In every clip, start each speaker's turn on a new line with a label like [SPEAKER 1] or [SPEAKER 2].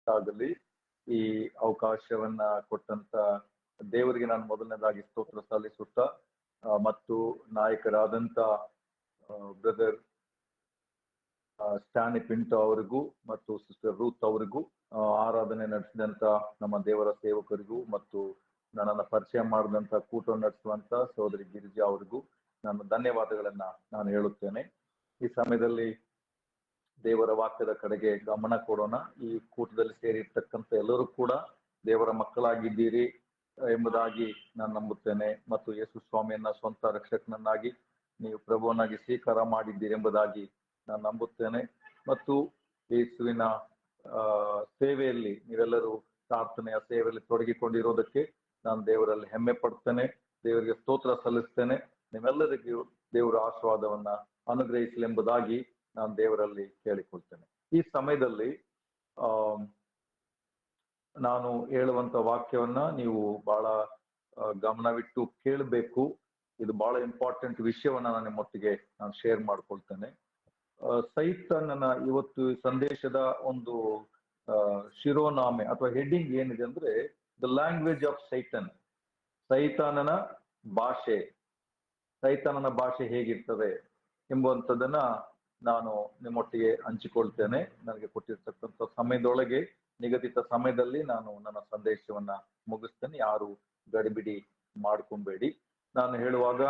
[SPEAKER 1] ಉಂಟಾಗಲಿ. ಈ ಅವಕಾಶವನ್ನ ಕೊಟ್ಟಂತ ದೇವರಿಗೆ ನಾನು ಮೊದಲನೇದಾಗಿ ಸ್ತೋತ್ರ ಸಲ್ಲಿಸುತ್ತಾ ಮತ್ತು ನಾಯಕರಾದಂತ ಬ್ರದರ್ ಸ್ಟ್ಯಾನಿ ಪಿಂಟೋ ಅವರಿಗೂ ಮತ್ತು ಸಿಸ್ಟರ್ ರೂತ್ ಅವರಿಗೂ, ಆರಾಧನೆ ನಡೆಸಿದಂತ ನಮ್ಮ ದೇವರ ಸೇವಕರಿಗೂ ಮತ್ತು ನನ್ನನ್ನು ಪರಿಚಯ ಮಾಡಿದಂತ ಕೂಟ ನಡೆಸುವಂತ ಸಹೋದರಿ ಗಿರಿಜಾ ಅವರಿಗೂ ನಾನು ಧನ್ಯವಾದಗಳನ್ನ ನಾನು ಹೇಳುತ್ತೇನೆ. ಈ ಸಮಯದಲ್ಲಿ ದೇವರ ವಾಕ್ಯದ ಕಡೆಗೆ ಗಮನ ಕೊಡೋಣ. ಈ ಕೂಟದಲ್ಲಿ ಸೇರಿರ್ತಕ್ಕಂಥ ಎಲ್ಲರೂ ಕೂಡ ದೇವರ ಮಕ್ಕಳಾಗಿದ್ದೀರಿ ಎಂಬುದಾಗಿ ನಾನು ನಂಬುತ್ತೇನೆ ಮತ್ತು ಯೇಸು ಸ್ವಾಮಿಯನ್ನ ಸ್ವಂತ ರಕ್ಷಕನನ್ನಾಗಿ ನೀವು ಪ್ರಭುವನ್ನಾಗಿ ಸ್ವೀಕಾರ ಮಾಡಿದ್ದೀರಿ ಎಂಬುದಾಗಿ ನಾನು ನಂಬುತ್ತೇನೆ. ಮತ್ತು ಯೇಸುವಿನ ಸೇವೆಯಲ್ಲಿ ನೀವೆಲ್ಲರೂ ಪ್ರಾರ್ಥನೆಯ ಸೇವೆಯಲ್ಲಿ ತೊಡಗಿಕೊಂಡಿರೋದಕ್ಕೆ ನಾನು ದೇವರಲ್ಲಿ ಹೆಮ್ಮೆ ಪಡ್ತೇನೆ, ದೇವರಿಗೆ ಸ್ತೋತ್ರ ಸಲ್ಲಿಸ್ತೇನೆ. ನಿಮ್ಮೆಲ್ಲರಿಗೂ ದೇವರ ಆಶೀರ್ವಾದವನ್ನ ಅನುಗ್ರಹಿಸಲೆಂಬುದಾಗಿ ನಾನು ದೇವರಲ್ಲಿ ಕೇಳಿಕೊಳ್ತೇನೆ. ಈ ಸಮಯದಲ್ಲಿ ನಾನು ಹೇಳುವಂತ ವಾಕ್ಯವನ್ನ ನೀವು ಬಹಳ ಗಮನವಿಟ್ಟು ಕೇಳಬೇಕು. ಇದು ಬಹಳ ಇಂಪಾರ್ಟೆಂಟ್ ವಿಷಯವನ್ನ ನಾನು ನಿಮ್ಮೊಟ್ಟಿಗೆ ನಾನು ಶೇರ್ ಮಾಡ್ಕೊಳ್ತೇನೆ. ಸೈತಾನನ ಇವತ್ತು ಸಂದೇಶದ ಒಂದು ಶಿರೋನಾಮೆ ಅಥವಾ ಹೆಡ್ಡಿಂಗ್ ಏನಿದೆ ಅಂದ್ರೆ ದ ಲ್ಯಾಂಗ್ವೇಜ್ ಆಫ್ ಸೈಟನ್. ಸೈತಾನನ ಭಾಷೆ, ಸೈತಾನನ ಭಾಷೆ ಹೇಗಿರ್ತದೆ ಎಂಬುವಂಥದ್ದನ್ನ ನಾನು ನಿಮ್ಮೊಟ್ಟಿಗೆ ಹಂಚಿಕೊಳ್ತೇನೆ. ನನಗೆ ಕೊಟ್ಟಿರ್ತಕ್ಕಂಥ ಸಮಯದೊಳಗೆ, ನಿಗದಿತ ಸಮಯದಲ್ಲಿ ನಾನು ನನ್ನ ಸಂದೇಶವನ್ನ ಮುಗಿಸ್ತೇನೆ. ಯಾರು ಗಡಿಬಿಡಿ ಮಾಡ್ಕೊಬೇಡಿ. ನಾನು ಹೇಳುವಾಗ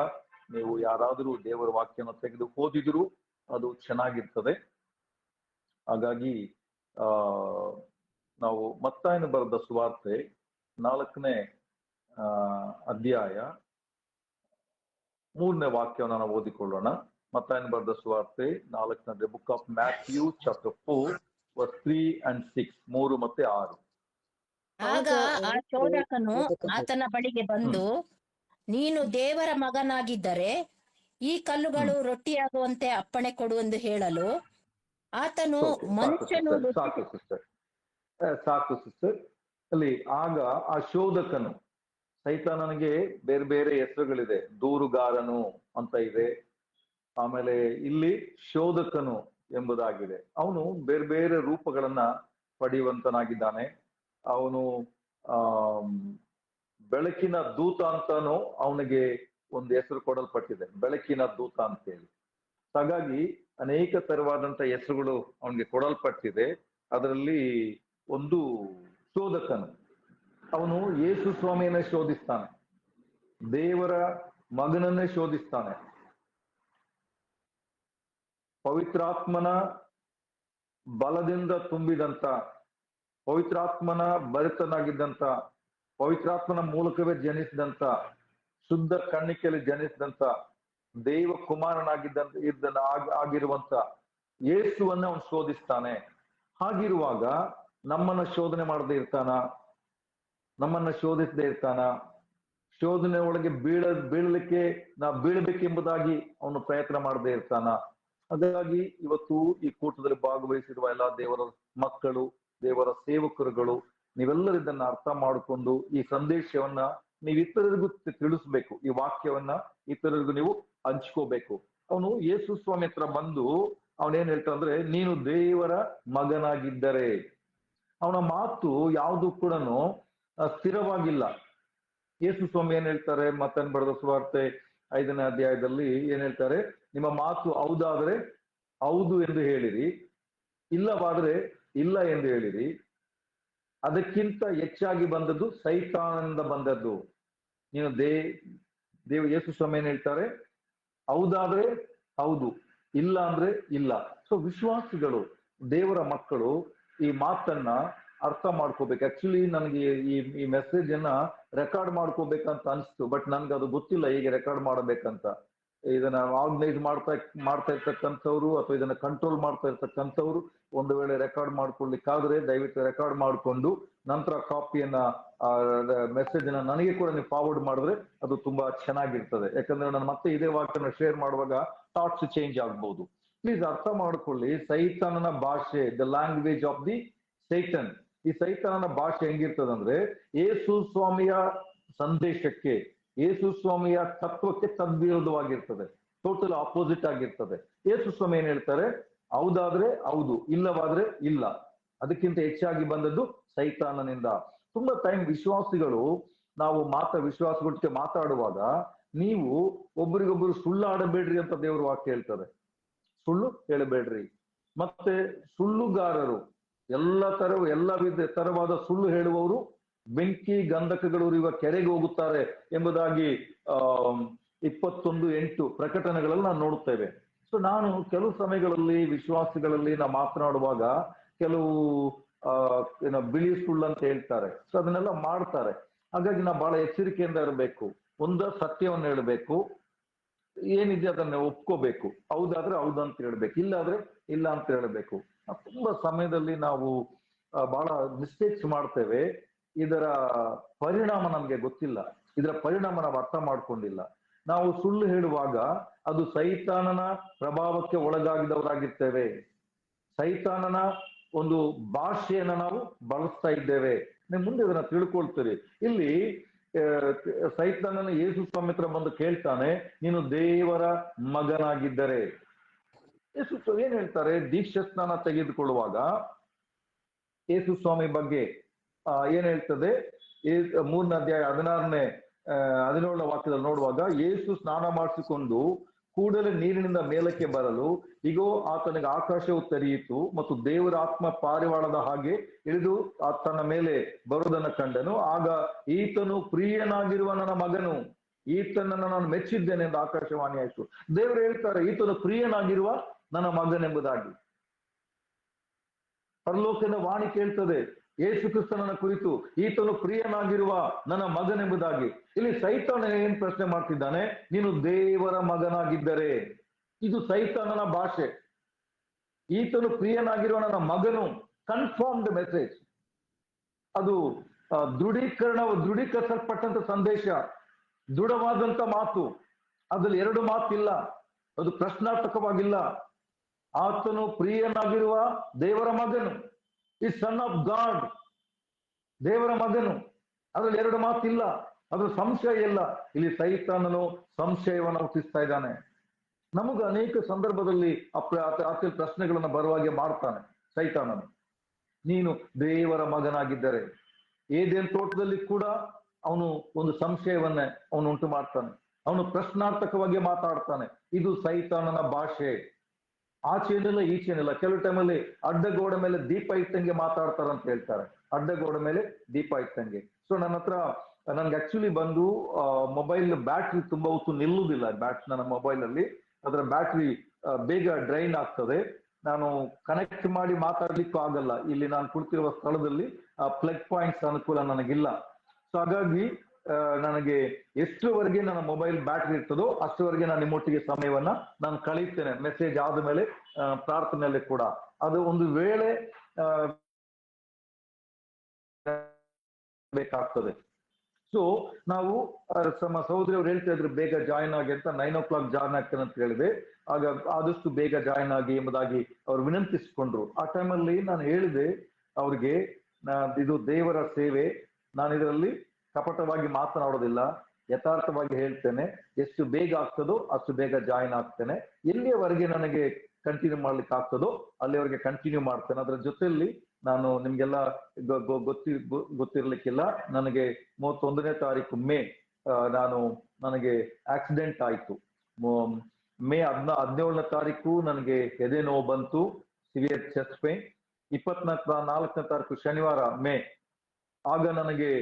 [SPEAKER 1] ನೀವು ಯಾರಾದರೂ ದೇವರ ವಾಕ್ಯನ ತೆಗೆದು ಓದಿದ್ರು ಅದು ಚೆನ್ನಾಗಿರ್ತದೆ. ಹಾಗಾಗಿ ನಾವು ಮತ್ತಾಯನ ಬರೆದ ಸುವಾರ್ತೆ 4ನೇ ಅಧ್ಯಾಯ 3ನೇ ವಾಕ್ಯವನ್ನು ನಾವು ಓದಿಕೊಳ್ಳೋಣ. ಮತ್ತಾಯನ ಬರೆದ ಸುವಾರ್ತೆ 4ನೇ book of Matthew chapter 4 verse 3 and 6, 3 ಮತ್ತೆ 6.
[SPEAKER 2] ಆಗ ಆ ಶೋಧಕನು ಆತನ ಬಳಿಗೆ ಬಂದು, ನೀನು ದೇವರ ಮಗನಾಗಿದ್ದರೆ ಈ ಕಲ್ಲುಗಳು ರೊಟ್ಟಿಯಾಗುವಂತೆ ಅಪ್ಪಣೆ ಕೊಡು ಎಂದು ಹೇಳಲು, ಆತನು ಮನುಷ್ಯನು
[SPEAKER 1] ಸಾಕು ಸಿಸ್ಟರ್ ಅಲ್ಲಿ. ಆಗ ಆ ಶೋಧಕನು, ಸೈತಾನನಿಗೆ ಬೇರೆ ಬೇರೆ ಹೆಸರುಗಳಿದೆ. ದೂರುಗಾರನು ಅಂತ ಇದೆ, ಆಮೇಲೆ ಇಲ್ಲಿ ಶೋಧಕನು ಎಂಬುದಾಗಿದೆ. ಅವನು ಬೇರೆ ಬೇರೆ ರೂಪಗಳನ್ನ ಪಡೆಯುವಂತನಾಗಿದ್ದಾನೆ. ಅವನು ಬೆಳಕಿನ ದೂತ ಅಂತಾನು ಅವನಿಗೆ ಒಂದು ಹೆಸರು ಕೊಡಲ್ಪಟ್ಟಿದೆ, ಬೆಳಕಿನ ದೂತ ಅಂತೇಳಿ. ಹಾಗಾಗಿ ಅನೇಕ ತರವಾದಂತ ಹೆಸರುಗಳು ಅವನಿಗೆ ಕೊಡಲ್ಪಟ್ಟಿದೆ. ಅದರಲ್ಲಿ ಒಂದು ಶೋಧಕನು, ಅವನು ಯೇಸು ಸ್ವಾಮಿಯನ್ನೇ ಶೋಧಿಸ್ತಾನೆ, ದೇವರ ಮಗನನ್ನೇ ಶೋಧಿಸ್ತಾನೆ. ಪವಿತ್ರಾತ್ಮನ ಬಲದಿಂದ ತುಂಬಿದಂತ, ಪವಿತ್ರಾತ್ಮನ ಭರಿತನಾಗಿದ್ದಂತ, ಪವಿತ್ರಾತ್ಮನ ಮೂಲಕವೇ ಜನಿಸಿದಂತ, ಶುದ್ಧ ಕನ್ನಿಕೆಯಲ್ಲಿ ಜನಿಸಿದಂತ, ದೇವ ಆಗಿರುವಂತ ಯೇಸುವನ್ನ ಅವನು ಶೋಧಿಸ್ತಾನೆ. ಹಾಗಿರುವಾಗ ನಮ್ಮನ್ನ ಶೋಧನೆ ಮಾಡದೇ ಇರ್ತಾನ? ನಮ್ಮನ್ನ ಶೋಧಿಸದೇ ಇರ್ತಾನ? ಶೋಧನೆ ಒಳಗೆ ಬೀಳಲಿಕ್ಕೆ ನಾವು ಬೀಳಬೇಕೆಂಬುದಾಗಿ ಅವನು ಪ್ರಯತ್ನ ಮಾಡದೇ ಇರ್ತಾನ? ಹಾಗಾಗಿ ಇವತ್ತು ಈ ಕೂಟದಲ್ಲಿ ಭಾಗವಹಿಸಿರುವ ಎಲ್ಲ ದೇವರ ಮಕ್ಕಳು, ದೇವರ ಸೇವಕರುಗಳು, ನೀವೆಲ್ಲರೂ ಇದನ್ನ ಅರ್ಥ ಮಾಡಿಕೊಂಡು ಈ ಸಂದೇಶವನ್ನ ನೀವು ಇತರರಿಗೂ ತಿಳಿಸ್ಬೇಕು. ಈ ವಾಕ್ಯವನ್ನ ಇತರರಿಗೂ ನೀವು ಹಂಚ್ಕೋಬೇಕು. ಅವನು ಯೇಸು ಸ್ವಾಮಿ ಹತ್ರ ಬಂದು ಅವನೇನ್ ಹೇಳ್ತಾ ಅಂದ್ರೆ, ನೀನು ದೇವರ ಮಗನಾಗಿದ್ದರೆ. ಅವನ ಮಾತು ಯಾವುದು ಕೂಡ ಸ್ಥಿರವಾಗಿಲ್ಲ. ಯೇಸು ಸ್ವಾಮಿ ಏನ್ ಹೇಳ್ತಾರೆ, ಮತ್ತಾಯನ ಬರೆದ ಸುವಾರ್ತೆ 5ನೇ ಅಧ್ಯಾಯದಲ್ಲಿ ಏನ್ ಹೇಳ್ತಾರೆ, ನಿಮ್ಮ ಮಾತು ಹೌದಾದ್ರೆ ಹೌದು ಎಂದು ಹೇಳಿರಿ, ಇಲ್ಲವಾದ್ರೆ ಇಲ್ಲ ಎಂದು ಹೇಳಿರಿ. ಅದಕ್ಕಿಂತ ಹೆಚ್ಚಾಗಿ ಬಂದದ್ದು ಸೈತಾನನಿಂದ ಬಂದದ್ದು. ನೀನು ದೇವ ಯೇಸು ಸ್ವಾಮಿ ಏನ್ ಹೇಳ್ತಾರೆ, ಹೌದಾದ್ರೆ ಹೌದು, ಇಲ್ಲ ಅಂದ್ರೆ ಇಲ್ಲ. ಸೊ ವಿಶ್ವಾಸಿಗಳು, ದೇವರ ಮಕ್ಕಳು ಈ ಮಾತನ್ನ ಅರ್ಥ ಮಾಡ್ಕೋಬೇಕು. ಆಕ್ಚುಲಿ ನನಗೆ ಈ ಮೆಸೇಜ್ ಅನ್ನ ರೆಕಾರ್ಡ್ ಮಾಡ್ಕೋಬೇಕಂತ ಅನಿಸ್ತು, ಬಟ್ ನನ್ಗೆ ಅದು ಗೊತ್ತಿಲ್ಲ ಹೇಗೆ ರೆಕಾರ್ಡ್ ಮಾಡಬೇಕಂತ. ಇದನ್ನ ಆರ್ಗನೈಸ್ ಮಾಡ್ತಾ ಇರ್ತಕ್ಕಂಥವ್ರು ಅಥವಾ ಇದನ್ನ ಕಂಟ್ರೋಲ್ ಮಾಡ್ತಾ ಇರ್ತಕ್ಕಂಥವ್ರು ಒಂದು ವೇಳೆ ರೆಕಾರ್ಡ್ ಮಾಡ್ಕೊಳ್ಲಿಕ್ಕಾದ್ರೆ ದಯವಿಟ್ಟು ರೆಕಾರ್ಡ್ ಮಾಡಿಕೊಂಡು ನಂತರ ಕಾಪಿಯನ್ನ ಮೆಸೇಜ್ ಅನ್ನ ನನಗೆ ಕೂಡ ನೀವು ಫಾರ್ವರ್ಡ್ ಮಾಡಿದ್ರೆ ಅದು ತುಂಬಾ ಚೆನ್ನಾಗಿರ್ತದೆ. ಯಾಕಂದ್ರೆ ನಾನು ಮತ್ತೆ ಇದೇ ವಾಕ್ಯನ ಶೇರ್ ಮಾಡುವಾಗ ಥಾಟ್ಸ್ ಚೇಂಜ್ ಆಗ್ಬಹುದು. ಪ್ಲೀಸ್ ಅರ್ಥ ಮಾಡ್ಕೊಳ್ಳಿ, ಸೈತಾನನ ಭಾಷೆ, ದ ಲ್ಯಾಂಗ್ವೇಜ್ ಆಫ್ ದಿ ಸೈತನ್. ಈ ಸೈತಾನನ ಭಾಷೆ ಹೆಂಗಿರ್ತದಂದ್ರೆ, ಯೇಸು ಸ್ವಾಮಿಯ ಸಂದೇಶಕ್ಕೆ, ಯೇಸು ಸ್ವಾಮಿಯ ತತ್ವಕ್ಕೆ ತದ್ವಿರೋಧವಾಗಿರ್ತದೆ, ಟೋಟಲ್ ಆಪೋಸಿಟ್ ಆಗಿರ್ತದೆ. ಯೇಸು ಸ್ವಾಮಿ ಏನ್ ಹೇಳ್ತಾರೆ, ಹೌದಾದ್ರೆ ಹೌದು, ಇಲ್ಲವಾದ್ರೆ ಇಲ್ಲ. ಅದಕ್ಕಿಂತ ಹೆಚ್ಚಾಗಿ ಬಂದದ್ದು ಸೈತಾನನಿಂದ. ತುಂಬಾ ಟೈಮ್ ವಿಶ್ವಾಸಿಗಳು ನಾವು ವಿಶ್ವಾಸಗಳ ಜೊತೆ ಮಾತಾಡುವಾಗ ನೀವು ಒಬ್ಬರಿಗೊಬ್ಬರು ಸುಳ್ಳಾಡಬೇಡ್ರಿ ಅಂತ ದೇವರು ವಾಕ್ಯ ಹೇಳ್ತಾರೆ. ಸುಳ್ಳು ಹೇಳಬೇಡ್ರಿ. ಮತ್ತೆ ಸುಳ್ಳುಗಾರರು ಎಲ್ಲ ತರವಾದ ಸುಳ್ಳು ಹೇಳುವವರು ಬೆಂಕಿ ಗಂಧಕಗಳು ಉರಿಯುವ ಕೆರೆಗೆ ಹೋಗುತ್ತಾರೆ ಎಂಬುದಾಗಿ 21:8 ಪ್ರಕಟಣೆಗಳಲ್ಲಿ ನಾವು ನೋಡುತ್ತೇವೆ. ಸೊ ನಾನು ಕೆಲವು ಸಮಯಗಳಲ್ಲಿ ವಿಶ್ವಾಸಿಗಳಲ್ಲಿ ನಾವು ಮಾತನಾಡುವಾಗ ಕೆಲವು ಬಿಳಿ ಸುಳ್ಳು ಅಂತ ಹೇಳ್ತಾರೆ. ಸೊ ಅದನ್ನೆಲ್ಲ ಮಾಡ್ತಾರೆ. ಹಾಗಾಗಿ ನಾವು ಬಹಳ ಎಚ್ಚರಿಕೆಯಿಂದ ಇರಬೇಕು. ಸತ್ಯವನ್ನು ಹೇಳಬೇಕು, ಏನಿದೆ ಅದನ್ನ ಒಪ್ಕೋಬೇಕು. ಹೌದಾದ್ರೆ ಹೌದಂತ ಹೇಳ್ಬೇಕು, ಇಲ್ಲಾದ್ರೆ ಇಲ್ಲ ಅಂತ ಹೇಳ್ಬೇಕು. ತುಂಬಾ ಸಮಯದಲ್ಲಿ ನಾವು ಬಹಳ ಮಿಸ್ಟೇಕ್ಸ್ ಮಾಡ್ತೇವೆ. ಇದರ ಪರಿಣಾಮ ನಮ್ಗೆ ಗೊತ್ತಿಲ್ಲ, ಇದರ ಪರಿಣಾಮ ನಾವು ಅರ್ಥ ಮಾಡ್ಕೊಂಡಿಲ್ಲ. ನಾವು ಸುಳ್ಳು ಹೇಳುವಾಗ ಅದು ಸೈತಾನನ ಪ್ರಭಾವಕ್ಕೆ ಒಳಗಾಗಿದವರಾಗಿರ್ತೇವೆ. ಸೈತಾನನ ಒಂದು ಭಾಷೆಯನ್ನ ನಾವು ಬಳಸ್ತಾ ಇದ್ದೇವೆ. ನೀವು ಮುಂದೆ ಇದನ್ನ ತಿಳ್ಕೊಳ್ತೀರಿ. ಇಲ್ಲಿ ಸೈತಾನನ ಯೇಸು ಸ್ವಾಮಿ ಹತ್ರ ಬಂದು ಕೇಳ್ತಾನೆ, ನೀನು ದೇವರ ಮಗನಾಗಿದ್ದರೆ. ಯೇಸು ಏನ್ ಹೇಳ್ತಾರೆ? ದೀಕ್ಷಾ ಸ್ನಾನ ತೆಗೆದುಕೊಳ್ಳುವಾಗ ಯೇಸು ಸ್ವಾಮಿ ಬಗ್ಗೆ ಏನ್ ಹೇಳ್ತದೆ? 3ನೇ ಅಧ್ಯಾಯ 17ನೇ ವಾಕ್ಯದಲ್ಲಿ ನೋಡುವಾಗ, ಯೇಸು ಸ್ನಾನ ಮಾಡಿಸಿಕೊಂಡು ಕೂಡಲೇ ನೀರಿನಿಂದ ಮೇಲಕ್ಕೆ ಬರಲು ಈಗೋ ಆತನಿಗೆ ಆಕಾಶವು ತೆರೆಯಿತು ಮತ್ತು ದೇವರ ಆತ್ಮ ಪಾರಿವಾಳದ ಹಾಗೆ ಇಳಿದು ಆತನ ಮೇಲೆ ಬರುವುದನ್ನು ಕಂಡನು. ಆಗ ಈತನು ಪ್ರಿಯನಾಗಿರುವ ನನ್ನ ಮಗನು, ಈತನನ್ನು ನಾನು ಮೆಚ್ಚಿದ್ದೇನೆ ಎಂದು ಆಕಾಶವಾಣಿ ಆಯಿತು. ದೇವರು ಹೇಳ್ತಾರೆ, ಈತನು ಪ್ರಿಯನಾಗಿರುವ ನನ್ನ ಮಗನೆಂಬುದಾಗಿ. ಪರಲೋಕದ ವಾಣಿ ಕೇಳ್ತದೆ ಯೇಸು ಕ್ರಿಸ್ತನನ್ನ ಕುರಿತು, ಈತನು ಪ್ರಿಯನಾಗಿರುವ ನನ್ನ ಮಗನೆಂಬುದಾಗಿ. ಇಲ್ಲಿ ಸೈತಾನ ಏನ್ ಪ್ರಶ್ನೆ ಮಾಡ್ತಿದ್ದಾನೆ? ನೀನು ದೇವರ ಮಗನಾಗಿದ್ದರೆ. ಇದು ಸೈತಾನನ ಭಾಷೆ. ಈತನು ಪ್ರಿಯನಾಗಿರುವ ನನ್ನ ಮಗನು, ಕನ್ಫರ್ಮ್ಡ್ ಮೆಸೇಜ್. ಅದು ದೃಢೀಕರಿಸಲ್ಪಟ್ಟಂತ ಸಂದೇಶ, ದೃಢವಾದಂತ ಮಾತು. ಅದ್ರಲ್ಲಿ 2 ಮಾತಿಲ್ಲ, ಅದು ಪ್ರಶ್ನಾರ್ಥಕವಾಗಿಲ್ಲ. ಆತನು ಪ್ರಿಯನಾಗಿರುವ ದೇವರ ಮಗನು, ಈ ಸನ್ ಆಫ್ ಗಾಡ್, ದೇವರ ಮಗನು. ಅದ್ರಲ್ಲಿ 2 ಮಾತಿಲ್ಲ, ಅದ್ರ ಸಂಶಯ ಇಲ್ಲ. ಇಲ್ಲಿ ಸೈತಾನನು ಸಂಶಯವನ್ನು ಹುಟ್ಟಿಸ್ತಾ ಇದ್ದಾನೆ. ನಮಗ ಅನೇಕ ಸಂದರ್ಭದಲ್ಲಿ ಆತ ಪ್ರಶ್ನೆಗಳನ್ನ ಬರುವಾಗೆ ಮಾಡ್ತಾನೆ ಸೈತಾನನು. ನೀನು ದೇವರ ಮಗನಾಗಿದ್ದರೆ. ಏದೇನ್ ತೋಟದಲ್ಲಿ ಕೂಡ ಅವನು ಒಂದು ಸಂಶಯವನ್ನೇ ಅವನು ಉಂಟು ಮಾಡ್ತಾನೆ. ಅವನು ಪ್ರಶ್ನಾರ್ಥಕವಾಗಿ ಮಾತಾಡ್ತಾನೆ. ಇದು ಸೈತಾನನ ಭಾಷೆ. ಆಚೆನಿಲ್ಲ ಈಚೆನಿಲ್ಲ. ಕೆಲವು ಟೈಮಲ್ಲಿ ಅಡ್ಡಗೋಡೆ ಮೇಲೆ ದೀಪ ಇಟ್ಟಂಗೆ ಮಾತಾಡ್ತಾರಂತ ಹೇಳ್ತಾರೆ. ಅಡ್ಡಗೋಡೆ ಮೇಲೆ ದೀಪ ಇಟ್ಟಂಗೆ. ಸೊ ನನ್ಗೆ ಆಕ್ಚುಲಿ ಬಂದು ಮೊಬೈಲ್ ಬ್ಯಾಟ್ರಿ ತುಂಬಾ ಹೊತ್ತು ನಿಲ್ಲುವುದಿಲ್ಲ. ನನ್ನ ಮೊಬೈಲ್ ಅಲ್ಲಿ ಅದರ ಬ್ಯಾಟ್ರಿ ಬೇಗ ಡ್ರೈನ್ ಆಗ್ತದೆ. ನಾನು ಕನೆಕ್ಟ್ ಮಾಡಿ ಮಾತಾಡ್ಲಿಕ್ಕೂ ಆಗಲ್ಲ. ಇಲ್ಲಿ ನಾನು ಕುಳಿತಿರುವ ಸ್ಥಳದಲ್ಲಿ ಪ್ಲಗ್ ಪಾಯಿಂಟ್ಸ್ ಅನುಕೂಲ ನನಗಿಲ್ಲ. ಸೊ ಹಾಗಾಗಿ ನನಗೆ ಎಷ್ಟರವರೆಗೆ ನನ್ನ ಮೊಬೈಲ್ ಬ್ಯಾಟ್ರಿ ಇರ್ತದೋ ಅಷ್ಟರವರೆಗೆ ನಾನು ನಿಮ್ಮೊಟ್ಟಿಗೆ ಸಮಯವನ್ನ ನಾನು ಕಳೀತೇನೆ. ಮೆಸೇಜ್ ಆದ್ಮೇಲೆ ಪ್ರಾರ್ಥನೆಯಲ್ಲಿ ಕೂಡ ಅದು ಒಂದು ವೇಳೆ ಬೇಕಾಗ್ತದೆ. ಸೊ ನಾವು ನಮ್ಮ ಸಹೋದರಿ ಅವ್ರು ಹೇಳ್ತಾ ಇದ್ರು ಬೇಗ ಜಾಯಿನ್ ಆಗಿ ಅಂತ. 9 o'clock ಜಾಯಿನ್ ಆಗ್ತೇನೆ ಅಂತ ಹೇಳಿದೆ. ಆಗ ಆದಷ್ಟು ಬೇಗ ಜಾಯಿನ್ ಆಗಿ ಎಂಬುದಾಗಿ ಅವ್ರು ವಿನಂತಿಸಿಕೊಂಡ್ರು. ಆ ಟೈಮಲ್ಲಿ ನಾನು ಹೇಳಿದೆ ಅವ್ರಿಗೆ, ಇದು ದೇವರ ಸೇವೆ, ನಾನು ಇದರಲ್ಲಿ ಕಪಟವಾಗಿ ಮಾತನಾಡೋದಿಲ್ಲ, ಯಥಾರ್ಥವಾಗಿ ಹೇಳ್ತೇನೆ. ಎಷ್ಟು ಬೇಗ ಆಗ್ತದೋ ಅಷ್ಟು ಬೇಗ ಜಾಯಿನ್ ಆಗ್ತೇನೆ. ಎಲ್ಲಿಯವರೆಗೆ ನನಗೆ ಕಂಟಿನ್ಯೂ ಮಾಡ್ಲಿಕ್ಕೆ ಆಗ್ತದೋ ಅಲ್ಲಿವರೆಗೆ ಕಂಟಿನ್ಯೂ ಮಾಡ್ತೇನೆ. ಅದರ ಜೊತೆಯಲ್ಲಿ ನಾನು ನಿಮ್ಗೆಲ್ಲ ಗೊತ್ತಿರ್ಲಿಕ್ಕಿಲ್ಲ, ನನಗೆ 31ನೇ ತಾರೀಕು ಮೇ ನನಗೆ ಆಕ್ಸಿಡೆಂಟ್ ಆಯ್ತು. ಮೇ 17ನೇ ತಾರೀಕು ನನಗೆ ಎದೆ ನೋವು ಬಂತು, ಸಿವಿಯರ್ ಚೆಸ್ಟ್ ಪೇನ್. 24ನೇ ತಾರೀಕು ಶನಿವಾರ ಮೇ, ಆಗ ನನಗೆ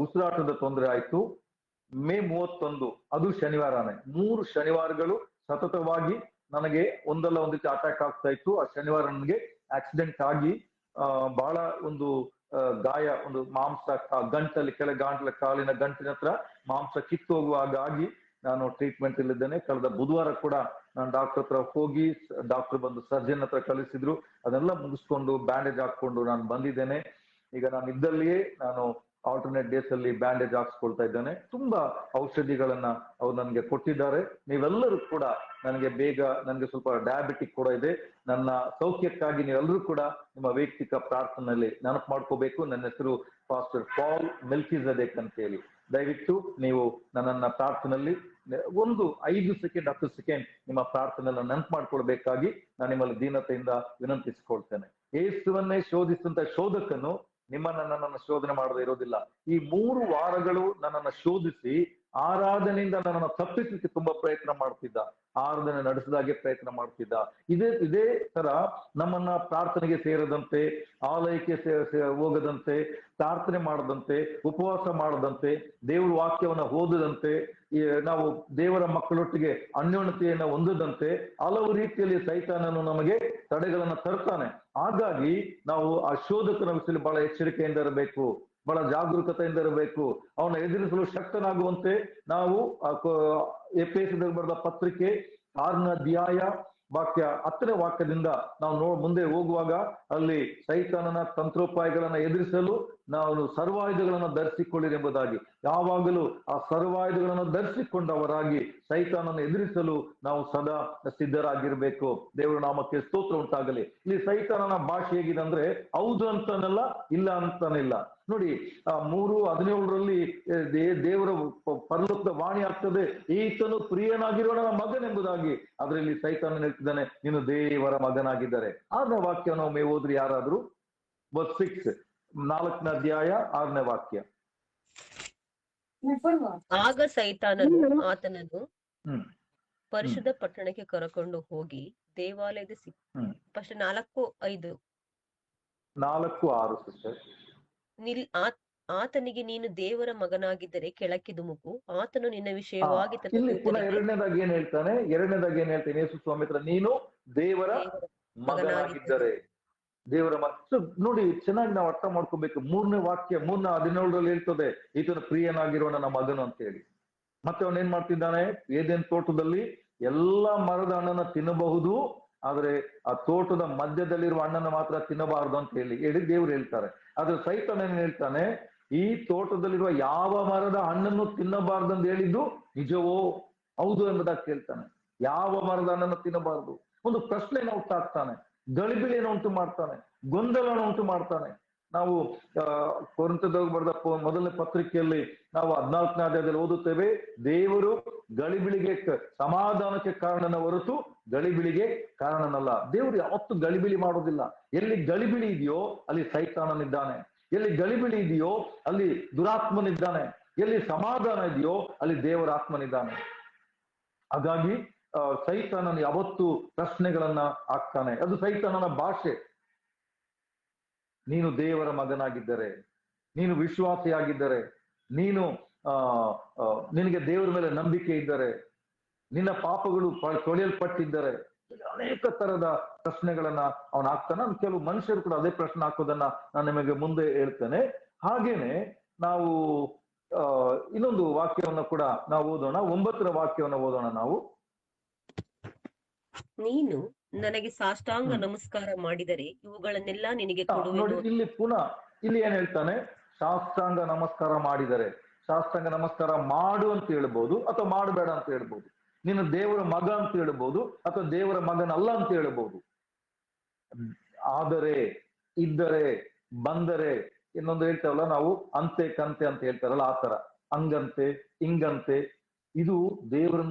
[SPEAKER 1] ಉಸಿರಾಟದ ತೊಂದರೆ ಆಯ್ತು. ಮೇ 31 ಅದು ಶನಿವಾರನೇ. 3 ಶನಿವಾರಗಳು ಸತತವಾಗಿ ನನಗೆ ಒಂದಲ್ಲ ಒಂದು ರೀತಿ ಅಟ್ಯಾಕ್ ಆಗ್ತಾ ಇತ್ತು. ಆ ಶನಿವಾರ ನನಗೆ ಆಕ್ಸಿಡೆಂಟ್ ಆಗಿ ಬಹಳ ಒಂದು ಗಾಯ, ಒಂದು ಮಾಂಸ ಗಂಟಲ್ಲಿ ಕಾಲಿನ ಗಂಟಿನ ಹತ್ರ ಮಾಂಸ ಕಿತ್ತು ಹೋಗುವಾಗಾಗಿ ನಾನು ಟ್ರೀಟ್ಮೆಂಟ್ ಇಲ್ಲಿದ್ದೇನೆ. ಕಳೆದ ಬುಧವಾರ ಕೂಡ ನಾನು ಡಾಕ್ಟರ್ ಹತ್ರ ಹೋಗಿ ಡಾಕ್ಟರ್ ಬಂದು ಸರ್ಜನ್ ಹತ್ರ ಕಳಿಸಿದ್ರು. ಅದೆಲ್ಲ ಮುಗಿಸ್ಕೊಂಡು ಬ್ಯಾಂಡೇಜ್ ಹಾಕೊಂಡು ನಾನು ಬಂದಿದ್ದೇನೆ. ಈಗ ನಾನು ಇದ್ದಲ್ಲಿಯೇ ನಾನು ಆಲ್ಟರ್ನೇಟ್ ಡೇಸ್ ಅಲ್ಲಿ ಬ್ಯಾಂಡೇಜ್ ಹಾಕ್ಸ್ಕೊಳ್ತಾ ಇದ್ದೇನೆ. ತುಂಬಾ ಔಷಧಿಗಳನ್ನ ಅವ್ರು ನನಗೆ ಕೊಟ್ಟಿದ್ದಾರೆ. ನೀವೆಲ್ಲರೂ ಕೂಡ ನನಗೆ ಸ್ವಲ್ಪ ಡಯಾಬಿಟಿಕ್ ಕೂಡ ಇದೆ. ನನ್ನ ಸೌಖ್ಯಕ್ಕಾಗಿ ನೀವೆಲ್ಲರೂ ಕೂಡ ನಿಮ್ಮ ವೈಯಕ್ತಿಕ ಪ್ರಾರ್ಥನೆಯಲ್ಲಿ ನೆನಪು ಮಾಡ್ಕೋಬೇಕು. ನನ್ನ ಹೆಸರು ಪಾಸ್ಟರ್ ಪಾಲ್ ಮೆಲ್ಕಿಜೆದೇಕ್ ಅಂತ ಹೇಳಿ. ದಯವಿಟ್ಟು ನೀವು ನನ್ನನ್ನ ಪ್ರಾರ್ಥನೆಯಲ್ಲಿ ಒಂದು 5 ಸೆಕೆಂಡ್ 10 ಸೆಕೆಂಡ್ ನಿಮ್ಮ ಪ್ರಾರ್ಥನೆಯನ್ನ ನೆನಪು ಮಾಡ್ಕೊಳ್ಬೇಕಾಗಿ ನಾನು ನಿಮ್ಮಲ್ಲಿ ದೀನತೆಯಿಂದ ವಿನಂತಿಸಿಕೊಳ್ತೇನೆ. ಯೇಸುವನ್ನೇ ಶೋಧಿಸಿದಂತ ಶೋಧಕನು ನನ್ನನ್ನು ಶೋಧನೆ ಮಾಡದೇ ಇರೋದಿಲ್ಲ. ಈ 3 ವಾರಗಳು ನನ್ನನ್ನು ಶೋಧಿಸಿ ಆರಾಧನೆಯಿಂದ ನನ್ನನ್ನು ತಪ್ಪಿಸಲಿಕ್ಕೆ ತುಂಬಾ ಪ್ರಯತ್ನ ಮಾಡ್ತಿದ್ದ, ಆರಾಧನೆ ನಡೆಸದಾಗೆ ಪ್ರಯತ್ನ ಮಾಡ್ತಿದ್ದ. ಇದೇ ತರ ನಮ್ಮನ್ನ ಪ್ರಾರ್ಥನೆಗೆ ಸೇರದಂತೆ, ಆಲಯಕ್ಕೆ ಹೋಗದಂತೆ, ಪ್ರಾರ್ಥನೆ ಮಾಡದಂತೆ, ಉಪವಾಸ ಮಾಡದಂತೆ, ದೇವರ ವಾಕ್ಯವನ್ನ ಓದದಂತೆ, ನಾವು ದೇವರ ಮಕ್ಕಳೊಟ್ಟಿಗೆ ಅನ್ಯೋನ್ಯತೆಯನ್ನ ಹೊಂದದಂತೆ ಹಲವು ರೀತಿಯಲ್ಲಿ ಸೈತಾನನು ನಮಗೆ ತಡೆಗಳನ್ನ ತರ್ತಾನೆ. ಹಾಗಾಗಿ ನಾವು ಆ ಶೋಧಕನ ವಿಷಯದಲ್ಲಿ ಬಹಳ ಎಚ್ಚರಿಕೆಯಿಂದ ಇರಬೇಕು, ಬಹಳ ಜಾಗರೂಕತೆಯಿಂದ ಇರಬೇಕು. ಅವನ ಎದುರಿಸಲು ಶಕ್ತನಾಗುವಂತೆ ನಾವು ಎಫೆಸದವರಿಗೆ ಬರೆದ ಪತ್ರಿಕೆ 6ನೇ ಅಧ್ಯಾಯ 10ನೇ ವಾಕ್ಯದಿಂದ ನಾವು ಮುಂದೆ ಹೋಗುವಾಗ ಅಲ್ಲಿ ಸೈತಾನನ ತಂತ್ರೋಪಾಯಗಳನ್ನ ಎದುರಿಸಲು ನಾವು ಸರ್ವಾಯುಧಗಳನ್ನ ಧರಿಸಿಕೊಳ್ಳಿರಿ ಎಂಬುದಾಗಿ, ಯಾವಾಗಲೂ ಆ ಸರ್ವಾಯುಧಗಳನ್ನು ಧರಿಸಿಕೊಂಡವರಾಗಿ ಸೈತಾನನ್ನು ಎದುರಿಸಲು ನಾವು ಸದಾ ಸಿದ್ಧರಾಗಿರ್ಬೇಕು. ದೇವರ ನಾಮಕ್ಕೆ ಸ್ತೋತ್ರ ಉಂಟಾಗಲಿ. ಇಲ್ಲಿ ಸೈತಾನನ ಭಾಷೆ ಹೇಗಿದೆ ಅಂದ್ರೆ ಹೌದು ಅಂತಾನಲ್ಲ, ಇಲ್ಲ ಅಂತಾನಿಲ್ಲ. ನೋಡಿ, ಆ 3:17 ದೇವರ ಪರಲೋಕದ ವಾಣಿ ಆಗ್ತದೆ, ಈತನು ಪ್ರಿಯನಾಗಿರುವ ನನ್ನ ಮಗನೆಂಬುದಾಗಿ. ಅದರಲ್ಲಿ ಸೈತಾನ ಹೇಳ್ತಿದ್ದಾನೆ, ನೀನು ದೇವರ ಮಗನಾಗಿದ್ದಾರೆ. ಆರನೇ ವಾಕ್ಯ ನಾವು ಓದ್ರಿ ಯಾರಾದ್ರೂ, verse 6, 4ನೇ ಅಧ್ಯಾಯ 6ನೇ ವಾಕ್ಯ.
[SPEAKER 3] ಆಗ ಸೈತಾನನು ಆತನನ್ನು ಪರಿಶುದ್ಧ ಪಟ್ಟಣಕ್ಕೆ ಕರಕೊಂಡು ಹೋಗಿ ದೇವಾಲಯದ ಫಸ್ಟ್ 4:5
[SPEAKER 1] 4:6 ಸಿಸ್ಟರ್.
[SPEAKER 3] ಆತನಿಗೆ ನೀನು ದೇವರ ಮಗನಾಗಿದ್ದರೆ ಕೆಳಕ್ಕೆ ಧುಮುಕು, ಆತನು ನಿನ್ನ ವಿಷಯವಾಗಿ
[SPEAKER 1] ಇಲ್ಲಿ ಪುನಃ ಎರಡನೇದಾಗಿ ಏನ್ ಹೇಳ್ತಾನೆ, ಯೇಸು ಸ್ವಾಮಿ ಹತ್ರ ನೀನು ದೇವರ ಮಗನಾಗಿದ್ದರೆ, ದೇವರ ನೋಡಿ ಚೆನ್ನಾಗಿ ನಾವು ಅರ್ಥ ಮಾಡ್ಕೋಬೇಕು. 3ನೇ ವಾಕ್ಯ 3:17 ಹೇಳ್ತದೆ, ಈತನ ಪ್ರಿಯನಾಗಿರುವ ನನ್ನ ಮಗನು ಅಂತ ಹೇಳಿ. ಮತ್ತೆ ಅವನ್ ಏನ್ ಮಾಡ್ತಿದ್ದಾನೆ, ಏದೇನ್ ತೋಟದಲ್ಲಿ ಎಲ್ಲಾ ಮರದ ಹಣ್ಣನ್ನ ತಿನ್ನಬಹುದು, ಆದ್ರೆ ಆ ತೋಟದ ಮಧ್ಯದಲ್ಲಿರುವ ಹಣ್ಣನ್ನ ಮಾತ್ರ ತಿನ್ನಬಾರದು ಅಂತ ಹೇಳಿ ದೇವ್ರು ಹೇಳ್ತಾರೆ. ಆದ್ರೆ ಸೈತಾನ ಏನ್ ಹೇಳ್ತಾನೆ, ಈ ತೋಟದಲ್ಲಿರುವ ಯಾವ ಮರದ ಹಣ್ಣನ್ನು ತಿನ್ನಬಾರ್ದು ಅಂತ ಹೇಳಿದ್ದು ನಿಜವೋ ಹೌದು ಎಂಬುದಾಗಿ ಕೇಳ್ತಾನೆ. ಯಾವ ಮರದ ಹಣ್ಣನ್ನು ತಿನ್ನಬಾರದು, ಒಂದು ಪ್ರಶ್ನೆಯನ್ನು ಹುಟ್ಟಾಕ್ತಾನೆ, ಗಲಿಬಿಲಿಯನ್ನು ಉಂಟು ಮಾಡ್ತಾನೆ, ಗೊಂದಲವನ್ನು ಉಂಟು ಮಾಡ್ತಾನೆ. ನಾವು ಕೊರಿಂಥದವರಿಗೆ ಬರೆದ ಮೊದಲನೇ ಪತ್ರಿಕೆಯಲ್ಲಿ ನಾವು 14ನೇ ಅಧ್ಯಾಯದಲ್ಲಿ ಓದುತ್ತೇವೆ, ದೇವರು ಗಲಿಬಿಲಿಗೆ ಸಮಾಧಾನಕ್ಕೆ ಕಾರಣನ ಹೊರತು ಗಲಿಬಿಲಿಗೆ ಕಾರಣನಲ್ಲ. ದೇವರು ಯಾವತ್ತು ಗಲಿಬಿಲಿ ಮಾಡೋದಿಲ್ಲ. ಎಲ್ಲಿ ಗಲಿಬಿಲಿ ಇದೆಯೋ ಅಲ್ಲಿ ಸೈತಾನನಿದ್ದಾನೆ, ಎಲ್ಲಿ ಗಲಿಬಿಲಿ ಇದೆಯೋ ಅಲ್ಲಿ ದುರಾತ್ಮನಿದ್ದಾನೆ, ಎಲ್ಲಿ ಸಮಾಧಾನ ಇದೆಯೋ ಅಲ್ಲಿ ದೇವರ ಆತ್ಮನಿದ್ದಾನೆ. ಹಾಗಾಗಿ ಸೈತಾನನ ಯಾವತ್ತು ಪ್ರಶ್ನೆಗಳನ್ನ ಹಾಕ್ತಾನೆ, ಅದು ಸೈತಾನನ ಭಾಷೆ. ನೀನು ದೇವರ ಮಗನಾಗಿದ್ದರೆ, ನೀನು ವಿಶ್ವಾಸಿಯಾಗಿದ್ದರೆ, ನೀನು ನಿನಗೆ ದೇವರ ಮೇಲೆ ನಂಬಿಕೆ ಇದ್ದರೆ, ನಿನ್ನ ಪಾಪಗಳು ತೊಳೆಯಲ್ಪಟ್ಟಿದ್ದರೆ, ಅನೇಕ ತರದ ಪ್ರಶ್ನೆಗಳನ್ನ ಅವನು ಹಾಕ್ತಾನೆ. ಕೆಲವು ಮನುಷ್ಯರು ಕೂಡ ಅದೇ ಪ್ರಶ್ನೆ ಹಾಕೋದನ್ನ ನಾನು ನಿಮಗೆ ಮುಂದೆ ಹೇಳ್ತೇನೆ. ಹಾಗೇನೆ ನಾವು ಇನ್ನೊಂದು ವಾಕ್ಯವನ್ನ ಕೂಡ ನಾವು ಓದೋಣ, 9ನೇ ವಾಕ್ಯವನ್ನ ಓದೋಣ ನಾವು.
[SPEAKER 3] ನೀನು ನನಗೆ ಸಾಷ್ಟಾಂಗ ನಮಸ್ಕಾರ ಮಾಡಿದರೆ ಇವುಗಳನ್ನೆಲ್ಲ ನಿನಗೆ ಕೊಡುವೆನು.
[SPEAKER 1] ನೋಡಿ, ಇಲ್ಲಿ ಪುನಃ ಇಲ್ಲಿ ಏನ್ ಹೇಳ್ತಾನೆ, ಸಾಷ್ಟಾಂಗ ನಮಸ್ಕಾರ ಮಾಡಿದರೆ, ಸಾಷ್ಟಾಂಗ ನಮಸ್ಕಾರ ಮಾಡು ಅಂತ ಹೇಳ್ಬೋದು ಅಥವಾ ಮಾಡಬೇಡ ಅಂತ ಹೇಳ್ಬೋದು. ನೀನು ದೇವರ ಮಗ ಅಂತ ಹೇಳ್ಬೋದು ಅಥವಾ ದೇವರ ಮಗನಲ್ಲ ಅಂತ ಹೇಳ್ಬೋದು. ಆದರೆ, ಇದ್ದರೆ, ಬಂದರೆ, ಇನ್ನೊಂದು ಹೇಳ್ತೇವಲ್ಲ ನಾವು, ಅಂತೆ ಕಂತೆ ಅಂತ ಹೇಳ್ತಾರಲ್ಲ ಆ ತರ, ಹಂಗಂತೆ ಹಿಂಗಂತೆ, ಇದು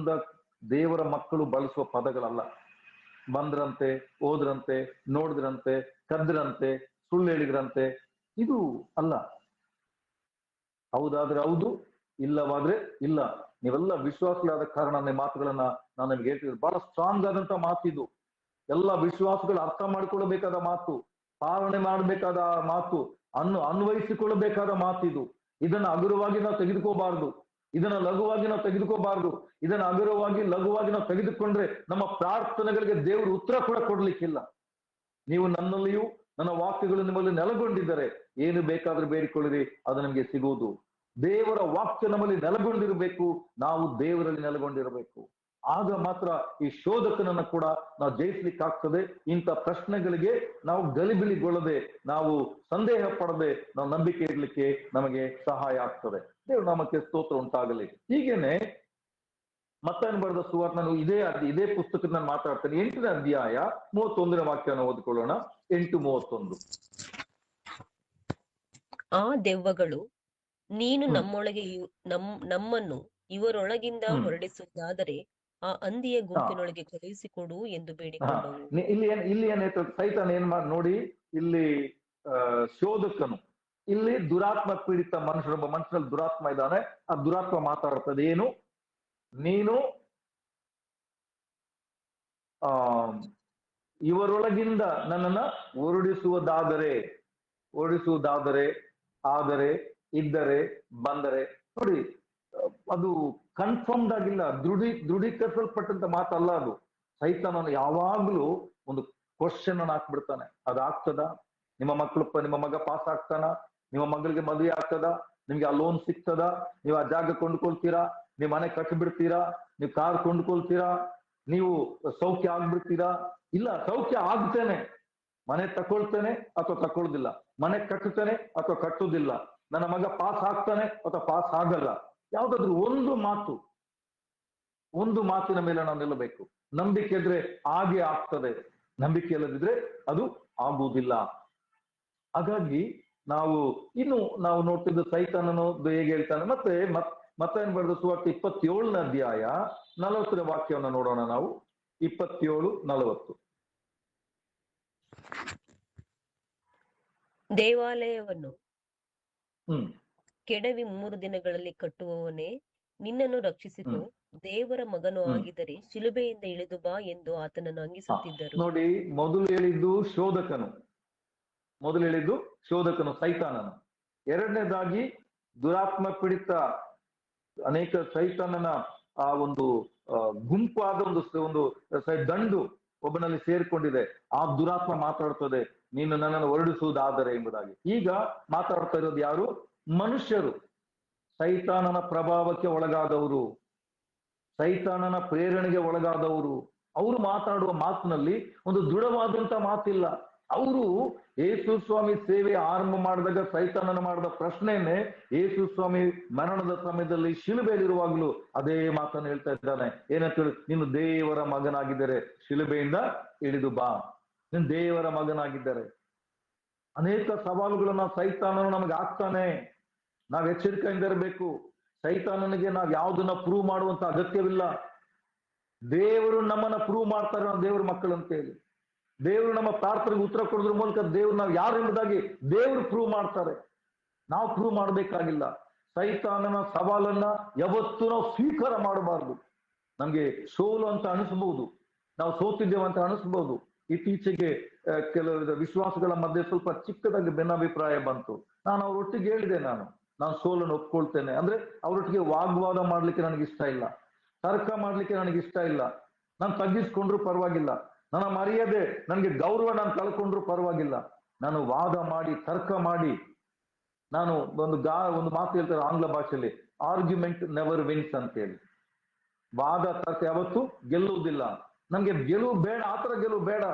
[SPEAKER 1] ದೇವರ ಮಕ್ಕಳು ಬಳಸುವ ಪದಗಳಲ್ಲ. ಬಂದ್ರಂತೆ, ಹೋದ್ರಂತೆ, ನೋಡಿದ್ರಂತೆ, ಕದ್ರಂತೆ, ಸುಳ್ಳು ಹೇಳಿದ್ರಂತೆ, ಇದು ಅಲ್ಲ. ಹೌದಾದ್ರೆ ಹೌದು, ಇಲ್ಲವಾದ್ರೆ ಇಲ್ಲ. ನೀವೆಲ್ಲ ವಿಶ್ವಾಸಗಳಾದ ಕಾರಣ ನನ್ನ ಮಾತುಗಳನ್ನ ನಾನು ನಿಮ್ಗೆ ಹೇಳ್ತಿದ್ದೆ. ಬಹಳ ಸ್ಟ್ರಾಂಗ್ ಆದಂತ ಮಾತಿದು, ಎಲ್ಲ ವಿಶ್ವಾಸಗಳು ಅರ್ಥ ಮಾಡ್ಕೊಳ್ಬೇಕಾದ ಮಾತು, ಪಾಲನೆ ಮಾಡಬೇಕಾದ ಮಾತು, ಅನ್ವಯಿಸಿಕೊಳ್ಳಬೇಕಾದ ಮಾತಿದು. ಇದನ್ನ ಹಗುರವಾಗಿ ನಾವು ತೆಗೆದುಕೋಬಾರ್ದು, ಇದನ್ನ ಲಘುವಾಗಿ ನಾವು ತೆಗೆದುಕೋಬಾರ್ದು. ಇದನ್ನ ಹಗುರವಾಗಿ ಲಘುವಾಗಿ ನಾವು ತೆಗೆದುಕೊಂಡ್ರೆ ನಮ್ಮ ಪ್ರಾರ್ಥನೆಗಳಿಗೆ ದೇವರು ಉತ್ತರ ಕೂಡ ಕೊಡ್ಲಿಕ್ಕಿಲ್ಲ. ನೀವು ನನ್ನಲ್ಲಿಯೂ ನನ್ನ ವಾಕ್ಯಗಳು ನಿಮ್ಮಲ್ಲಿ ನೆಲೆಗೊಂಡಿದ್ದರೆ ಏನು ಬೇಕಾದ್ರೂ ಬೇಡಿಕೊಳ್ಳಿರಿ, ಅದು ನಿಮಗೆ ಸಿಗುವುದು. ದೇವರ ವಾಕ್ಯ ನಮ್ಮಲ್ಲಿ ನೆಲೆಗೊಂಡಿರಬೇಕು, ನಾವು ದೇವರಲ್ಲಿ ನೆಲೆಗೊಂಡಿರಬೇಕು. ಆಗ ಮಾತ್ರ ಈ ಶೋಧಕನನ್ನ ಕೂಡ ನಾವು ಜಯಿಸ್ಲಿಕ್ಕಾಗ್ತದೆ. ಇಂಥ ಪ್ರಶ್ನೆಗಳಿಗೆ ನಾವು ಗಲಿಬಿಲಿಗೊಳ್ಳದೆ, ನಾವು ಸಂದೇಹ ಪಡದೆ, ನಾವು ನಂಬಿಕೆ ಇಡ್ಲಿಕ್ಕೆ ನಮಗೆ ಸಹಾಯ ಆಗ್ತದೆ. ದೇವ್ರ ನಾಮಕ್ಕೆ ಸ್ತೋತ್ರ ಉಂಟಾಗಲಿ. ಹೀಗೇನೆ ಮತ್ತಾಯನ ಬರೆದ ಸುವಾರ್ತೆ, ನಾನು ಇದೇ ಪುಸ್ತಕದ ನಾನು ಮಾತಾಡ್ತೇನೆ. 8ನೇ ಅಧ್ಯಾಯ 31ನೇ ವಾಕ್ಯವನ್ನು ಓದಿಕೊಳ್ಳೋಣ. 8:31.
[SPEAKER 3] ಆ ದೆವ್ವಗಳು ನೀನು ನಮ್ಮೊಳಗೆ ನಮ್ಮನ್ನು ಇವರೊಳಗಿಂದ ಹೊರಡಿಸುವುದಾದರೆ ಆ ಹಂದಿಯ ಗುಂಪಿನೊಳಗೆ ಕಳುಹಿಸಿಕೊಡು ಎಂದು ಬೇಡಿಕೊಂಡವು.
[SPEAKER 1] ಇಲ್ಲಿ ಏನ್ ಹೇಳ್ತಾರೆ, ಸೈತಾನ ಏನ್ ಮಾಡಿ ನೋಡಿ, ಇಲ್ಲಿ ಶೋಧಕನು, ಇಲ್ಲಿ ದುರಾತ್ಮ ಪೀಡಿತ ಮನುಷ್ಯರೊಬ್ಬ ಮನುಷ್ಯನಲ್ಲಿ ದುರಾತ್ಮ ಇದ್ದಾನೆ. ಆ ದುರಾತ್ಮ ಮಾತಾಡ್ತದೆ ಏನು, ನೀನು ಇವರೊಳಗಿಂದ ನನ್ನನ್ನ ಓಡಿಸುವುದಾದರೆ ಆದರೆ ಇದ್ದರೆ ಬಂದರೆ. ನೋಡಿ, ಅದು ಕನ್ಫರ್ಮ್ಡ್ ಆಗಿಲ್ಲ, ದೃಢೀಕರಿಸಲ್ಪಟ್ಟಂತ ಮಾತಲ್ಲ ಅದು. ಸೈತಾನನು ಯಾವಾಗ್ಲೂ ಒಂದು ಕ್ವಶನ್ ಅನ್ನು ಹಾಕ್ಬಿಡ್ತಾನೆ, ಅದಾಗ್ತದ? ನಿಮ್ಮ ನಿಮ್ಮ ಮಗ ಪಾಸ್ ಆಗ್ತಾನ? ನಿಮ್ಮ ಮಗಳಿಗೆ ಮದುವೆ ಆಗ್ತದ? ನಿಮ್ಗೆ ಆ ಲೋನ್ ಸಿಗ್ತದ? ನೀವು ಆ ಜಾಗ ಕೊಂಡ್ಕೊಳ್ತೀರಾ? ನೀವು ಮನೆ ಕಟ್ಟಿಬಿಡ್ತೀರಾ? ನೀವು ಕಾರ್ ಕೊಂಡ್ಕೊಳ್ತೀರಾ? ನೀವು ಸೌಖ್ಯ ಆಗ್ಬಿಡ್ತೀರಾ? ಇಲ್ಲ, ಸೌಖ್ಯ ಆಗ್ತೇನೆ, ಮನೆ ತಕೊಳ್ತೇನೆ ಅಥವಾ ತಕೊಳ್ಳುದಿಲ್ಲ, ಮನೆ ಕಟ್ಟುತ್ತೇನೆ ಅಥವಾ ಕಟ್ಟುವುದಿಲ್ಲ, ನನ್ನ ಮಗ ಪಾಸ್ ಆಗ್ತಾನೆ ಅಥವಾ ಪಾಸ್ ಆಗಲ್ಲ. ಯಾವ್ದಾದ್ರು ಒಂದು ಮಾತಿನ ಮೇಲೆ ನಾವು ನಿಲ್ಲಬೇಕು. ನಂಬಿಕೆ ಇದ್ರೆ ಹಾಗೆ ಆಗ್ತದೆ, ನಂಬಿಕೆ ಇಲ್ಲದಿದ್ರೆ ಅದು ಆಗುವುದಿಲ್ಲ. ಹಾಗಾಗಿ ನಾವು ನೋಡ್ತಿದ್ದು ಸೈತಾನನು ಹೇಗೆ ಹೇಳ್ತಾನೆ. ಮತ್ತೆ ಏನ್ ಬರೆದ ಸುವಾರ್ತೆ 27ನೇ ಅಧ್ಯಾಯ 40ನೇ ವಾಕ್ಯವನ್ನು ನೋಡೋಣ ನಾವು. 27:40.
[SPEAKER 3] ದೇವಾಲಯವನ್ನು ಕೆಡವಿ 3 ದಿನಗಳಲ್ಲಿ ಕಟ್ಟುವವನೇ, ನಿನ್ನನ್ನು ರಕ್ಷಿಸಿತು, ದೇವರ ಮಗನು ಆಗಿದ್ದರೆ ಶಿಲುಬೆಯಿಂದ ಇಳಿದು ಬಾ ಎಂದು ಆತನನ್ನು ಅಂಗಿಸುತ್ತಿದ್ದರು.
[SPEAKER 1] ನೋಡಿ, ಮೊದಲು ಹೇಳಿದ್ದು ಶೋಧಕನು ಸೈತಾನನು. ಎರಡನೇದಾಗಿ ದುರಾತ್ಮ ಪೀಡಿತ ಅನೇಕ ಸೈತಾನನ ಆ ಒಂದು ಗುಂಪಾದ ಒಂದು ದಂಡು ಒಬ್ಬನಲ್ಲಿ ಸೇರ್ಕೊಂಡಿದೆ. ಆ ದುರಾತ್ಮ ಮಾತಾಡ್ತದೆ, ನೀನು ನನ್ನನ್ನು ಹೊರಡಿಸುವುದಾದರೆ ಎಂಬುದಾಗಿ. ಈಗ ಮಾತಾಡ್ತಾ ಇರೋದು ಯಾರು? ಮನುಷ್ಯರು, ಸೈತಾನನ ಪ್ರಭಾವಕ್ಕೆ ಒಳಗಾದವರು, ಸೈತಾನನ ಪ್ರೇರಣೆಗೆ ಒಳಗಾದವರು. ಅವರು ಮಾತಾಡುವ ಮಾತಿನಲ್ಲಿ ಒಂದು ದೃಢವಾದಂತ ಮಾತಿಲ್ಲ. ಅವರು ಯೇಸು ಸ್ವಾಮಿ ಸೇವೆ ಆರಂಭ ಮಾಡಿದಾಗ ಸೈತಾನನ ಮಾಡಿದ ಪ್ರಶ್ನೆಯನ್ನೇ ಯೇಸು ಸ್ವಾಮಿ ಮರಣದ ಸಮಯದಲ್ಲಿ ಶಿಲುಬೆಯಲ್ಲಿರುವಾಗ್ಲೂ ಅದೇ ಮಾತನ್ನು ಹೇಳ್ತಾ ಇದ್ದಾನೆ. ಏನಂತ ಹೇಳಿ, ನೀನು ದೇವರ ಮಗನಾಗಿದ್ದರೆ ಶಿಲುಬೆಯಿಂದ ಇಳಿದು ಬಾ, ನೀನು ದೇವರ ಮಗನಾಗಿದ್ದರೆ. ಅನೇಕ ಸವಾಲುಗಳನ್ನ ಸೈತಾನನು ನಮಗೆ ಆಗ್ತಾನೆ. ನಾವ್ ಎಚ್ಚರಿಕೆಯಿಂದ ಇರಬೇಕು. ಸೈತಾನನಿಗೆ ನಾವ್ ಯಾವ್ದನ್ನ ಪ್ರೂವ್ ಮಾಡುವಂತ ಅಗತ್ಯವಿಲ್ಲ. ದೇವರು ನಮ್ಮನ್ನ ಪ್ರೂವ್ ಮಾಡ್ತಾರೆ, ನಾವು ದೇವ್ರ ಮಕ್ಕಳು ಅಂತ ಹೇಳಿ. ದೇವರು ನಮ್ಮ ಪ್ರಾರ್ಥನೆಗೆ ಉತ್ತರ ಕೊಡೋದ್ರ ಮೂಲಕ ದೇವ್ರು ನಾವು ಯಾರು ಎಂಬುದಾಗಿ ದೇವರು ಪ್ರೂವ್ ಮಾಡ್ತಾರೆ. ನಾವು ಪ್ರೂವ್ ಮಾಡ್ಬೇಕಾಗಿಲ್ಲ. ಸೈತಾನನ ಸವಾಲನ್ನ ಯಾವತ್ತೂ ನಾವು ಸ್ವೀಕಾರ ಮಾಡಬಾರ್ದು. ನಮ್ಗೆ ಸೋಲು ಅಂತ ಅನಿಸಬಹುದು, ನಾವು ಸೋತಿದ್ದೇವೆ ಅಂತ ಅನಿಸಬಹುದು. ಇತ್ತೀಚೆಗೆ ಕೆಲವು ವಿಶ್ವಾಸಗಳ ಮಧ್ಯೆ ಸ್ವಲ್ಪ ಚಿಕ್ಕದಾಗಿ ಭಿನ್ನಾಭಿಪ್ರಾಯ ಬಂತು. ನಾನು ಅವರೊಟ್ಟಿಗೆ ಹೇಳಿದೆ, ನಾನು ಸೋಲನ್ನು ಒಪ್ಕೊಳ್ತೇನೆ. ಅಂದ್ರೆ ಅವರೊಟ್ಟಿಗೆ ವಾಗ್ವಾದ ಮಾಡ್ಲಿಕ್ಕೆ ನನಗೆ ಇಷ್ಟ ಇಲ್ಲ, ತರ್ಕ ಮಾಡ್ಲಿಕ್ಕೆ ನನಗೆ ಇಷ್ಟ ಇಲ್ಲ. ನಾನು ತಗ್ಗಿಸ್ಕೊಂಡ್ರು ಪರವಾಗಿಲ್ಲ, ನನ್ನ ಮರ್ಯಾದೆ, ನನಗೆ ಗೌರವ ನಾನು ಕಳ್ಕೊಂಡ್ರು ಪರವಾಗಿಲ್ಲ. ನಾನು ವಾದ ಮಾಡಿ, ತರ್ಕ ಮಾಡಿ, ನಾನು ಒಂದು ಮಾತು ಹೇಳ್ತಾರೆ ಆಂಗ್ಲ ಭಾಷೆಯಲ್ಲಿ, ಆರ್ಗ್ಯುಮೆಂಟ್ ನೆವರ್ ವಿನ್ಸ್ ಅಂತ ಹೇಳಿ. ವಾದ ತರ್ಕ ಯಾವತ್ತೂ ಗೆಲ್ಲುವುದಿಲ್ಲ. ನಮ್ಗೆ ಗೆಲುವು ಬೇಡ, ಆತರ ಗೆಲುವು ಬೇಡ.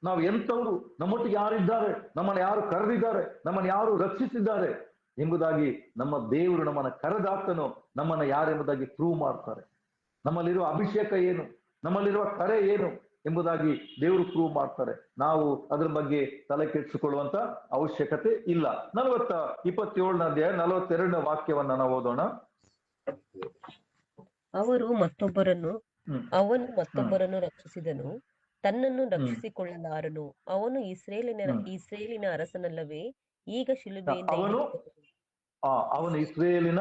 [SPEAKER 1] ನಾವು ಎಂತವ್ರು, ನಮ್ಮೊಟ್ಟಿಗೆ ಯಾರಿದ್ದಾರೆ, ನಮ್ಮನ್ನು ಯಾರು ಕರೆದಿದ್ದಾರೆ, ನಮ್ಮನ್ನು ಯಾರು ರಕ್ಷಿಸಿದ್ದಾರೆ ಎಂಬುದಾಗಿ ನಮ್ಮ ದೇವರು ನಮ್ಮನ್ನ ಕರೆದಾತನೋ ನಮ್ಮನ್ನ ಯಾರೆಂಬುದಾಗಿ ಪ್ರೂವ್ ಮಾಡ್ತಾರೆ. ನಮ್ಮಲ್ಲಿರುವ ಅಭಿಷೇಕ ಏನು, ನಮ್ಮಲ್ಲಿರುವ ಕರೆ ಏನು ಎಂಬುದಾಗಿ ದೇವರು ಪ್ರೂವ್ ಮಾಡ್ತಾರೆ. ನಾವು ಅದ್ರ ಬಗ್ಗೆ ತಲೆ ಕೆಡಿಸಿಕೊಳ್ಳುವಂತ ಅವಶ್ಯಕತೆ ಇಲ್ಲ. 27ನೇ ಅಧ್ಯಾಯ 42ನೇ ವಾಕ್ಯವನ್ನ ನಾವು ಓದೋಣ.
[SPEAKER 3] ಅವನು ಮತ್ತೊಬ್ಬರನ್ನು ರಕ್ಷಿಸಿದನು, ತನ್ನನ್ನು ರಕ್ಷಿಸಿಕೊಳ್ಳಲಾರನು. ಅವನು ಇಸ್ರೇಲಿನ ಅರಸನಲ್ಲವೇ? ಈಗ ಶಿಲುಬೆಯಿಂದ
[SPEAKER 1] ಅವನು ಇಸ್ರೇಲಿನ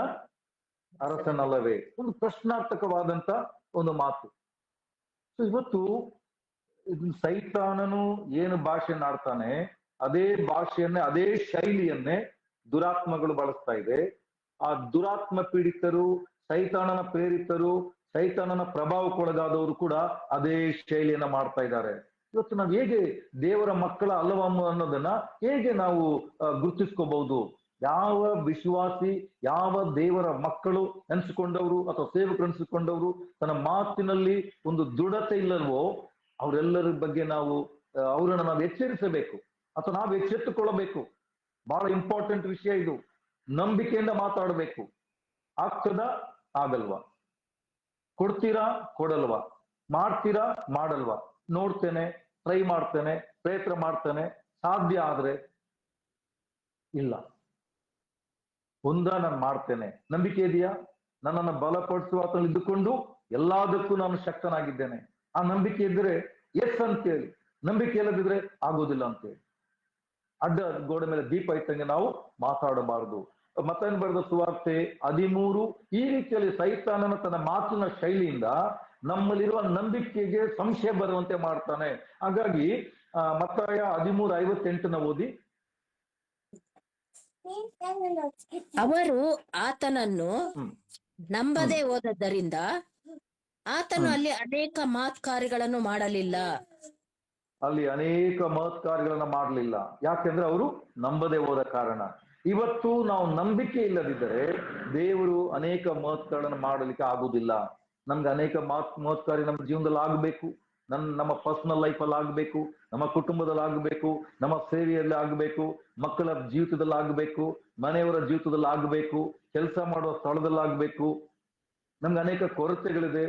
[SPEAKER 1] ಅರಸನಲ್ಲವೇ? ಒಂದು ಪ್ರಶ್ನಾರ್ಥಕವಾದಂತ ಒಂದು ಮಾತು. ಇವತ್ತು ಸೈತಾನನು ಏನು ಭಾಷೆಯನ್ನಾಡ್ತಾನೆ, ಅದೇ ಭಾಷೆಯನ್ನೇ, ಅದೇ ಶೈಲಿಯನ್ನೇ ದುರಾತ್ಮಗಳು ಬಳಸ್ತಾ ಇದೆ. ಆ ದುರಾತ್ಮ ಪೀಡಿತರು, ಸೈತಾನನ ಪ್ರೇರಿತರು, ಸೈತಾನನ ಪ್ರಭಾವಕ್ಕೊಳಗಾದವರು ಕೂಡ ಅದೇ ಶೈಲಿಯನ್ನ ಮಾಡ್ತಾ ಇದ್ದಾರೆ. ಇವತ್ತು ನಾವು ಹೇಗೆ ದೇವರ ಮಕ್ಕಳ ಅಲ್ಲವಮ್ಮ ಅನ್ನೋದನ್ನ ಹೇಗೆ ನಾವು ಗುರುತಿಸ್ಕೋಬಹುದು? ಯಾವ ವಿಶ್ವಾಸಿ, ಯಾವ ದೇವರ ಮಕ್ಕಳು ಅನ್ಸಿಕೊಂಡವರು ಅಥವಾ ಸೇವಕರು ಅನ್ಸಿಕೊಂಡವರು ತನ್ನ ಮಾತಿನಲ್ಲಿ ಒಂದು ದೃಢತೆ ಇಲ್ಲವೋ ಅವರೆಲ್ಲರ ಬಗ್ಗೆ ಅವರನ್ನ ನಾವು ಎಚ್ಚರಿಸಬೇಕು ಅಥವಾ ನಾವು ಎಚ್ಚೆತ್ತುಕೊಳ್ಳಬೇಕು. ಬಹಳ ಇಂಪಾರ್ಟೆಂಟ್ ವಿಷಯ ಇದು. ನಂಬಿಕೆಯಿಂದ ಮಾತಾಡಬೇಕು. ಆಗ್ತದಾ? ಆಗಲ್ವಾ? ಕೊಡ್ತೀರಾ? ಕೊಡಲ್ವಾ? ಮಾಡ್ತೀರಾ? ಮಾಡಲ್ವಾ? ನೋಡ್ತೇನೆ, ಟ್ರೈ ಮಾಡ್ತೇನೆ, ಪ್ರಯತ್ನ ಮಾಡ್ತೇನೆ, ಸಾಧ್ಯ ಆದ್ರೆ ಇಲ್ಲ, ನಾನು ಮಾಡ್ತೇನೆ. ನಂಬಿಕೆ ಇದೆಯಾ? ನನ್ನನ್ನು ಬಲಪಡಿಸುವ ಆತನಲ್ಲಿ ಇದ್ದುಕೊಂಡು ಎಲ್ಲದಕ್ಕೂ ನಾನು ಶಕ್ತನಾಗಿದ್ದೇನೆ. ಆ ನಂಬಿಕೆ ಇದ್ರೆ ಎಸ್ ಅಂತೇಳಿ ನಂಬಿಕೆ ಇಲ್ಲದಿದ್ರೆ ಆಗೋದಿಲ್ಲ ಅಂತೇಳಿ. ಅಡ್ಡ ಗೋಡೆ ಮೇಲೆ ದೀಪ ಇಟ್ಟಂಗೆ ನಾವು ಮಾತಾಡಬಾರದು. ಮತ್ತೇನು ಬರೆದ ಸುವಾರ್ತೆ 13 ಈ ರೀತಿಯಲ್ಲಿ ಸೈತಾನನ ತನ್ನ ಮಾತಿನ ಶೈಲಿಯಿಂದ ನಮ್ಮಲ್ಲಿರುವ ನಂಬಿಕೆಗೆ ಸಂಶಯ ಬರುವಂತೆ ಮಾಡ್ತಾನೆ. ಹಾಗಾಗಿ ಮತ್ತಾಯ 13:58 ಓದಿ.
[SPEAKER 2] ಅವರು ಆತನನ್ನು ನಂಬದೆ ಹೋದದ್ದರಿಂದ ಆತನು ಅಲ್ಲಿ ಅನೇಕ ಮಹತ್ಕಾರ್ಯಗಳನ್ನು ಮಾಡಲಿಲ್ಲ.
[SPEAKER 1] ಅಲ್ಲಿ ಅನೇಕ ಮಹತ್ಕಾರ್ಯಗಳನ್ನ ಮಾಡಲಿಲ್ಲ. ಯಾಕೆಂದ್ರೆ ಅವರು ನಂಬದೆ ಹೋದ ಕಾರಣ. ಇವತ್ತು ನಾವು ನಂಬಿಕೆ ಇಲ್ಲದಿದ್ದರೆ ದೇವರು ಅನೇಕ ಮಹತ್ಕಾರ್ಯಗಳನ್ನು ಮಾಡಲಿಕ್ಕೆ ಆಗುದಿಲ್ಲ. ನಮ್ಗೆ ಅನೇಕ ಮಹತ್ಕಾರ್ಯ ನಮ್ಮ ಜೀವನದಲ್ಲಿ ಆಗಬೇಕು. ನಮ್ಮ ಪರ್ಸನಲ್ ಲೈಫಲ್ಲಿ ಆಗ್ಬೇಕು, ನಮ್ಮ ಕುಟುಂಬದಲ್ಲಿ ಆಗ್ಬೇಕು, ನಮ್ಮ ಸೇವೆಯಲ್ಲಿ ಆಗ್ಬೇಕು, ಮಕ್ಕಳ ಜೀವಿತದಲ್ಲಿ ಆಗ್ಬೇಕು, ಮನೆಯವರ ಜೀವಿತದಲ್ಲಿ ಆಗ್ಬೇಕು, ಕೆಲಸ ಮಾಡುವ ಸ್ಥಳದಲ್ಲಿ ಆಗ್ಬೇಕು. ನಮ್ಗೆ ಅನೇಕ ಕೊರತೆಗಳಿದೆ.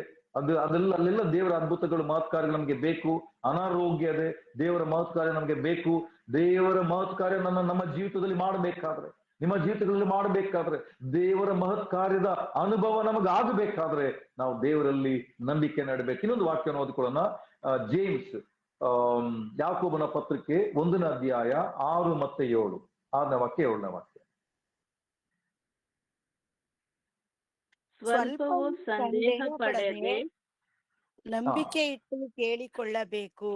[SPEAKER 1] ಅಲ್ಲೆಲ್ಲ ದೇವರ ಅದ್ಭುತಗಳು ಮಹತ್ಕಾರ್ಯ ನಮ್ಗೆ ಬೇಕು. ಅನಾರೋಗ್ಯ ಇದೆ, ದೇವರ ಮಹತ್ಕಾರ್ಯ ನಮ್ಗೆ ಬೇಕು. ದೇವರ ಮಹತ್ಕಾರ್ಯ ನಮ್ಮ ಜೀವಿತದಲ್ಲಿ ಮಾಡಬೇಕಾದ್ರೆ, ನಿಮ್ಮ ಜೀವಿತಗಳಲ್ಲಿ ಮಾಡಬೇಕಾದ್ರೆ, ದೇವರ ಮಹತ್ಕಾರ್ಯದ ಅನುಭವ ನಮಗಾಗಬೇಕಾದ್ರೆ ನಾವು ದೇವರಲ್ಲಿ ನಂಬಿಕೆ ನಡಬೇಕು. ಇನ್ನೊಂದು ವಾಕ್ಯವನ್ನು ಓದಿಕೊಳ್ಳೋಣ. ಜೇಮ್ಸ್ ಯಾಕೋಬನ ಪತ್ರಿಕೆ 1ನೇ ಅಧ್ಯಾಯ 6 ಮತ್ತು 7. 6ನೇ ವಾಕ್ಯ 7ನೇ ವಾಕ್ಯ.
[SPEAKER 4] ಸ್ವಲ್ಪವೂ ಸಂದೇಹ ಪಡದೆ ನಂಬಿಕೆ ಇಟ್ಟು ಕೇಳಿಕೊಳ್ಳಬೇಕು.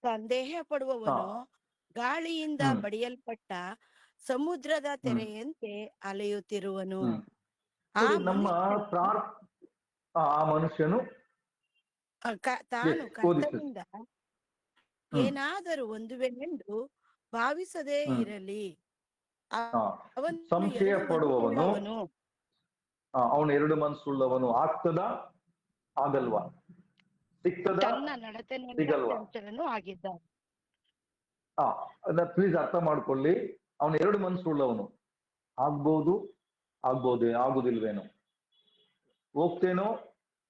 [SPEAKER 4] ಸಂದೇಹ ಪಡುವವನು ಗಾಳಿಯಿಂದ ಬಡಿಯಲ್ಪಟ್ಟ ಸಮುದ್ರದ ತೆರೆಯಂತೆ ಅಲೆಯುತ್ತಿರುವನು.
[SPEAKER 1] ನಮ್ಮ ಆ ಮನುಷ್ಯನು
[SPEAKER 4] ತಾನು ಕರ್ತನಿಂದ ಏನಾದರೂ ಹೊಂದುವೆನೆಂದು ಭಾವಿಸದೇ ಇರಲಿ.
[SPEAKER 1] ಸಂಶಯ ಪಡುವವನು ಅವನು 2 ಮನಸ್ಸುಳ್ಳವನು. ಆಗ್ತದ ಆಗಲ್ವಾ? ಸಿಗ್ತದ ಸಿಗಲ್ವಾ?
[SPEAKER 4] ಆಗಿದ್ದ.
[SPEAKER 1] ಪ್ಲೀಸ್ ಅರ್ಥ ಮಾಡ್ಕೊಳ್ಳಿ. ಅವನು 2 ಮನಸ್ಸುಳ್ಳವನು. ಆಗುದಿಲ್ವೇನೋ, ಹೋಗ್ತೇನೋ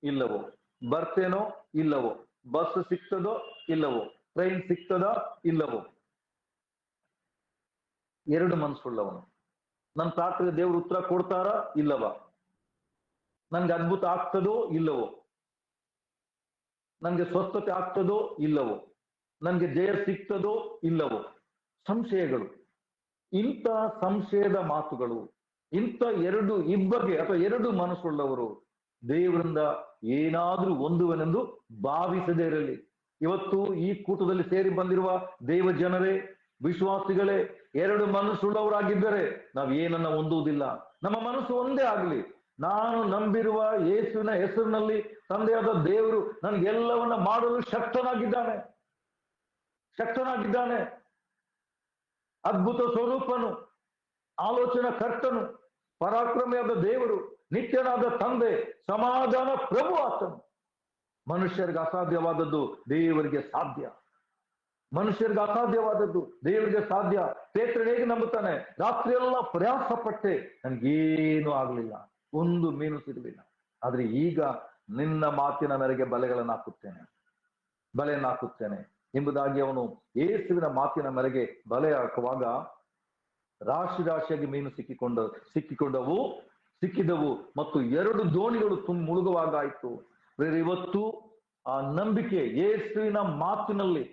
[SPEAKER 1] ಇಲ್ಲವೋ, ಬರ್ತೇನೋ ಇಲ್ಲವೋ, ಬಸ್ ಸಿಗ್ತದೋ ಇಲ್ಲವೋ, ಟ್ರೈನ್ ಸಿಗ್ತದೋ ಇಲ್ಲವೋ, 2 ಮನಸ್ಸುಳ್ಳವನು. ನನ್ನ ಪ್ರಾರ್ಥನೆಗೆ ದೇವರು ಉತ್ತರ ಕೊಡ್ತಾರ ಇಲ್ಲವಾ? ನನ್ಗೆ ಅದ್ಭುತ ಆಗ್ತದೋ ಇಲ್ಲವೋ, ನನ್ಗೆ ಸ್ವಸ್ಥತೆ ಆಗ್ತದೋ ಇಲ್ಲವೋ, ನನ್ಗೆ ಜಯ ಸಿಗ್ತದೋ ಇಲ್ಲವೋ, ಸಂಶಯಗಳು. ಇಂಥ ಸಂಶಯದ ಮಾತುಗಳು, ಇಂಥ ಇಬ್ಬಗೆ ಅಥವಾ 2 ಮನಸ್ಸುಳ್ಳವರು ದೇವರಿಂದ ಏನಾದ್ರೂ ಹೊಂದುವನೆಂದು ಭಾವಿಸದೇ ಇರಲಿ. ಇವತ್ತು ಈ ಕೂಟದಲ್ಲಿ ಸೇರಿ ಬಂದಿರುವ ದೇವ ಜನರೇ, ವಿಶ್ವಾಸಿಗಳೇ, 2 ಮನಸ್ಸುಳ್ಳವರಾಗಿದ್ದರೆ ನಾವು ಏನನ್ನ ಹೊಂದುವುದಿಲ್ಲ. ನಮ್ಮ ಮನಸ್ಸು ಒಂದೇ ಆಗಲಿ. ನಾನು ನಂಬಿರುವ ಯೇಸುವಿನ ಹೆಸರಿನಲ್ಲಿ ತಂದೆಯಾದ ದೇವರು ನನಗೆಲ್ಲವನ್ನ ಮಾಡಲು ಶಕ್ತನಾಗಿದ್ದಾನೆ. ಅದ್ಭುತ ಸ್ವರೂಪನು, ಆಲೋಚನಾ ಕರ್ತನು, ಪರಾಕ್ರಮಿಯಾದ ದೇವರು, ನಿತ್ಯನಾದ ತಂದೆ, ಸಮಾಧಾನ ಪ್ರಭು ಆತನು. ಮನುಷ್ಯರಿಗೆ ಅಸಾಧ್ಯವಾದದ್ದು ದೇವರಿಗೆ ಸಾಧ್ಯ. ಮನುಷ್ಯರಿಗೆ ಅಸಾಧ್ಯವಾದದ್ದು ದೇವರಿಗೆ ಸಾಧ್ಯ. ಪೇತ್ರನು ಹೇಗೆ ನಂಬುತ್ತಾನೆ? ರಾತ್ರಿ ಎಲ್ಲ ಪ್ರಯಾಸ ಪಟ್ಟೆ, ನನ್ಗೇನು ಆಗ್ಲಿಲ್ಲ, 1 ಮೀನು ಸಿಗಲಿಲ್ಲ, ಆದ್ರೆ ಈಗ ನಿನ್ನ ಮಾತಿನ ಮೇರೆಗೆ ಬಲೆಯನ್ನು ಹಾಕುತ್ತೇನೆ ಎಂಬುದಾಗಿ ಅವನು ಯೇಸುವಿನ ಮಾತಿನ ಮೇರೆಗೆ ಬಲೆ ಹಾಕುವಾಗ ರಾಶಿಯಾಗಿ ಮೀನು ಸಿಕ್ಕಿದವು ಮತ್ತು 2 ದೋಣಿಗಳು ಮುಳುಗುವಾಗ ಆಯ್ತು. ಇವತ್ತು ಆ ನಂಬಿಕೆ, ಯೇಸುವಿನ ಮಾತಿನಲ್ಲಿ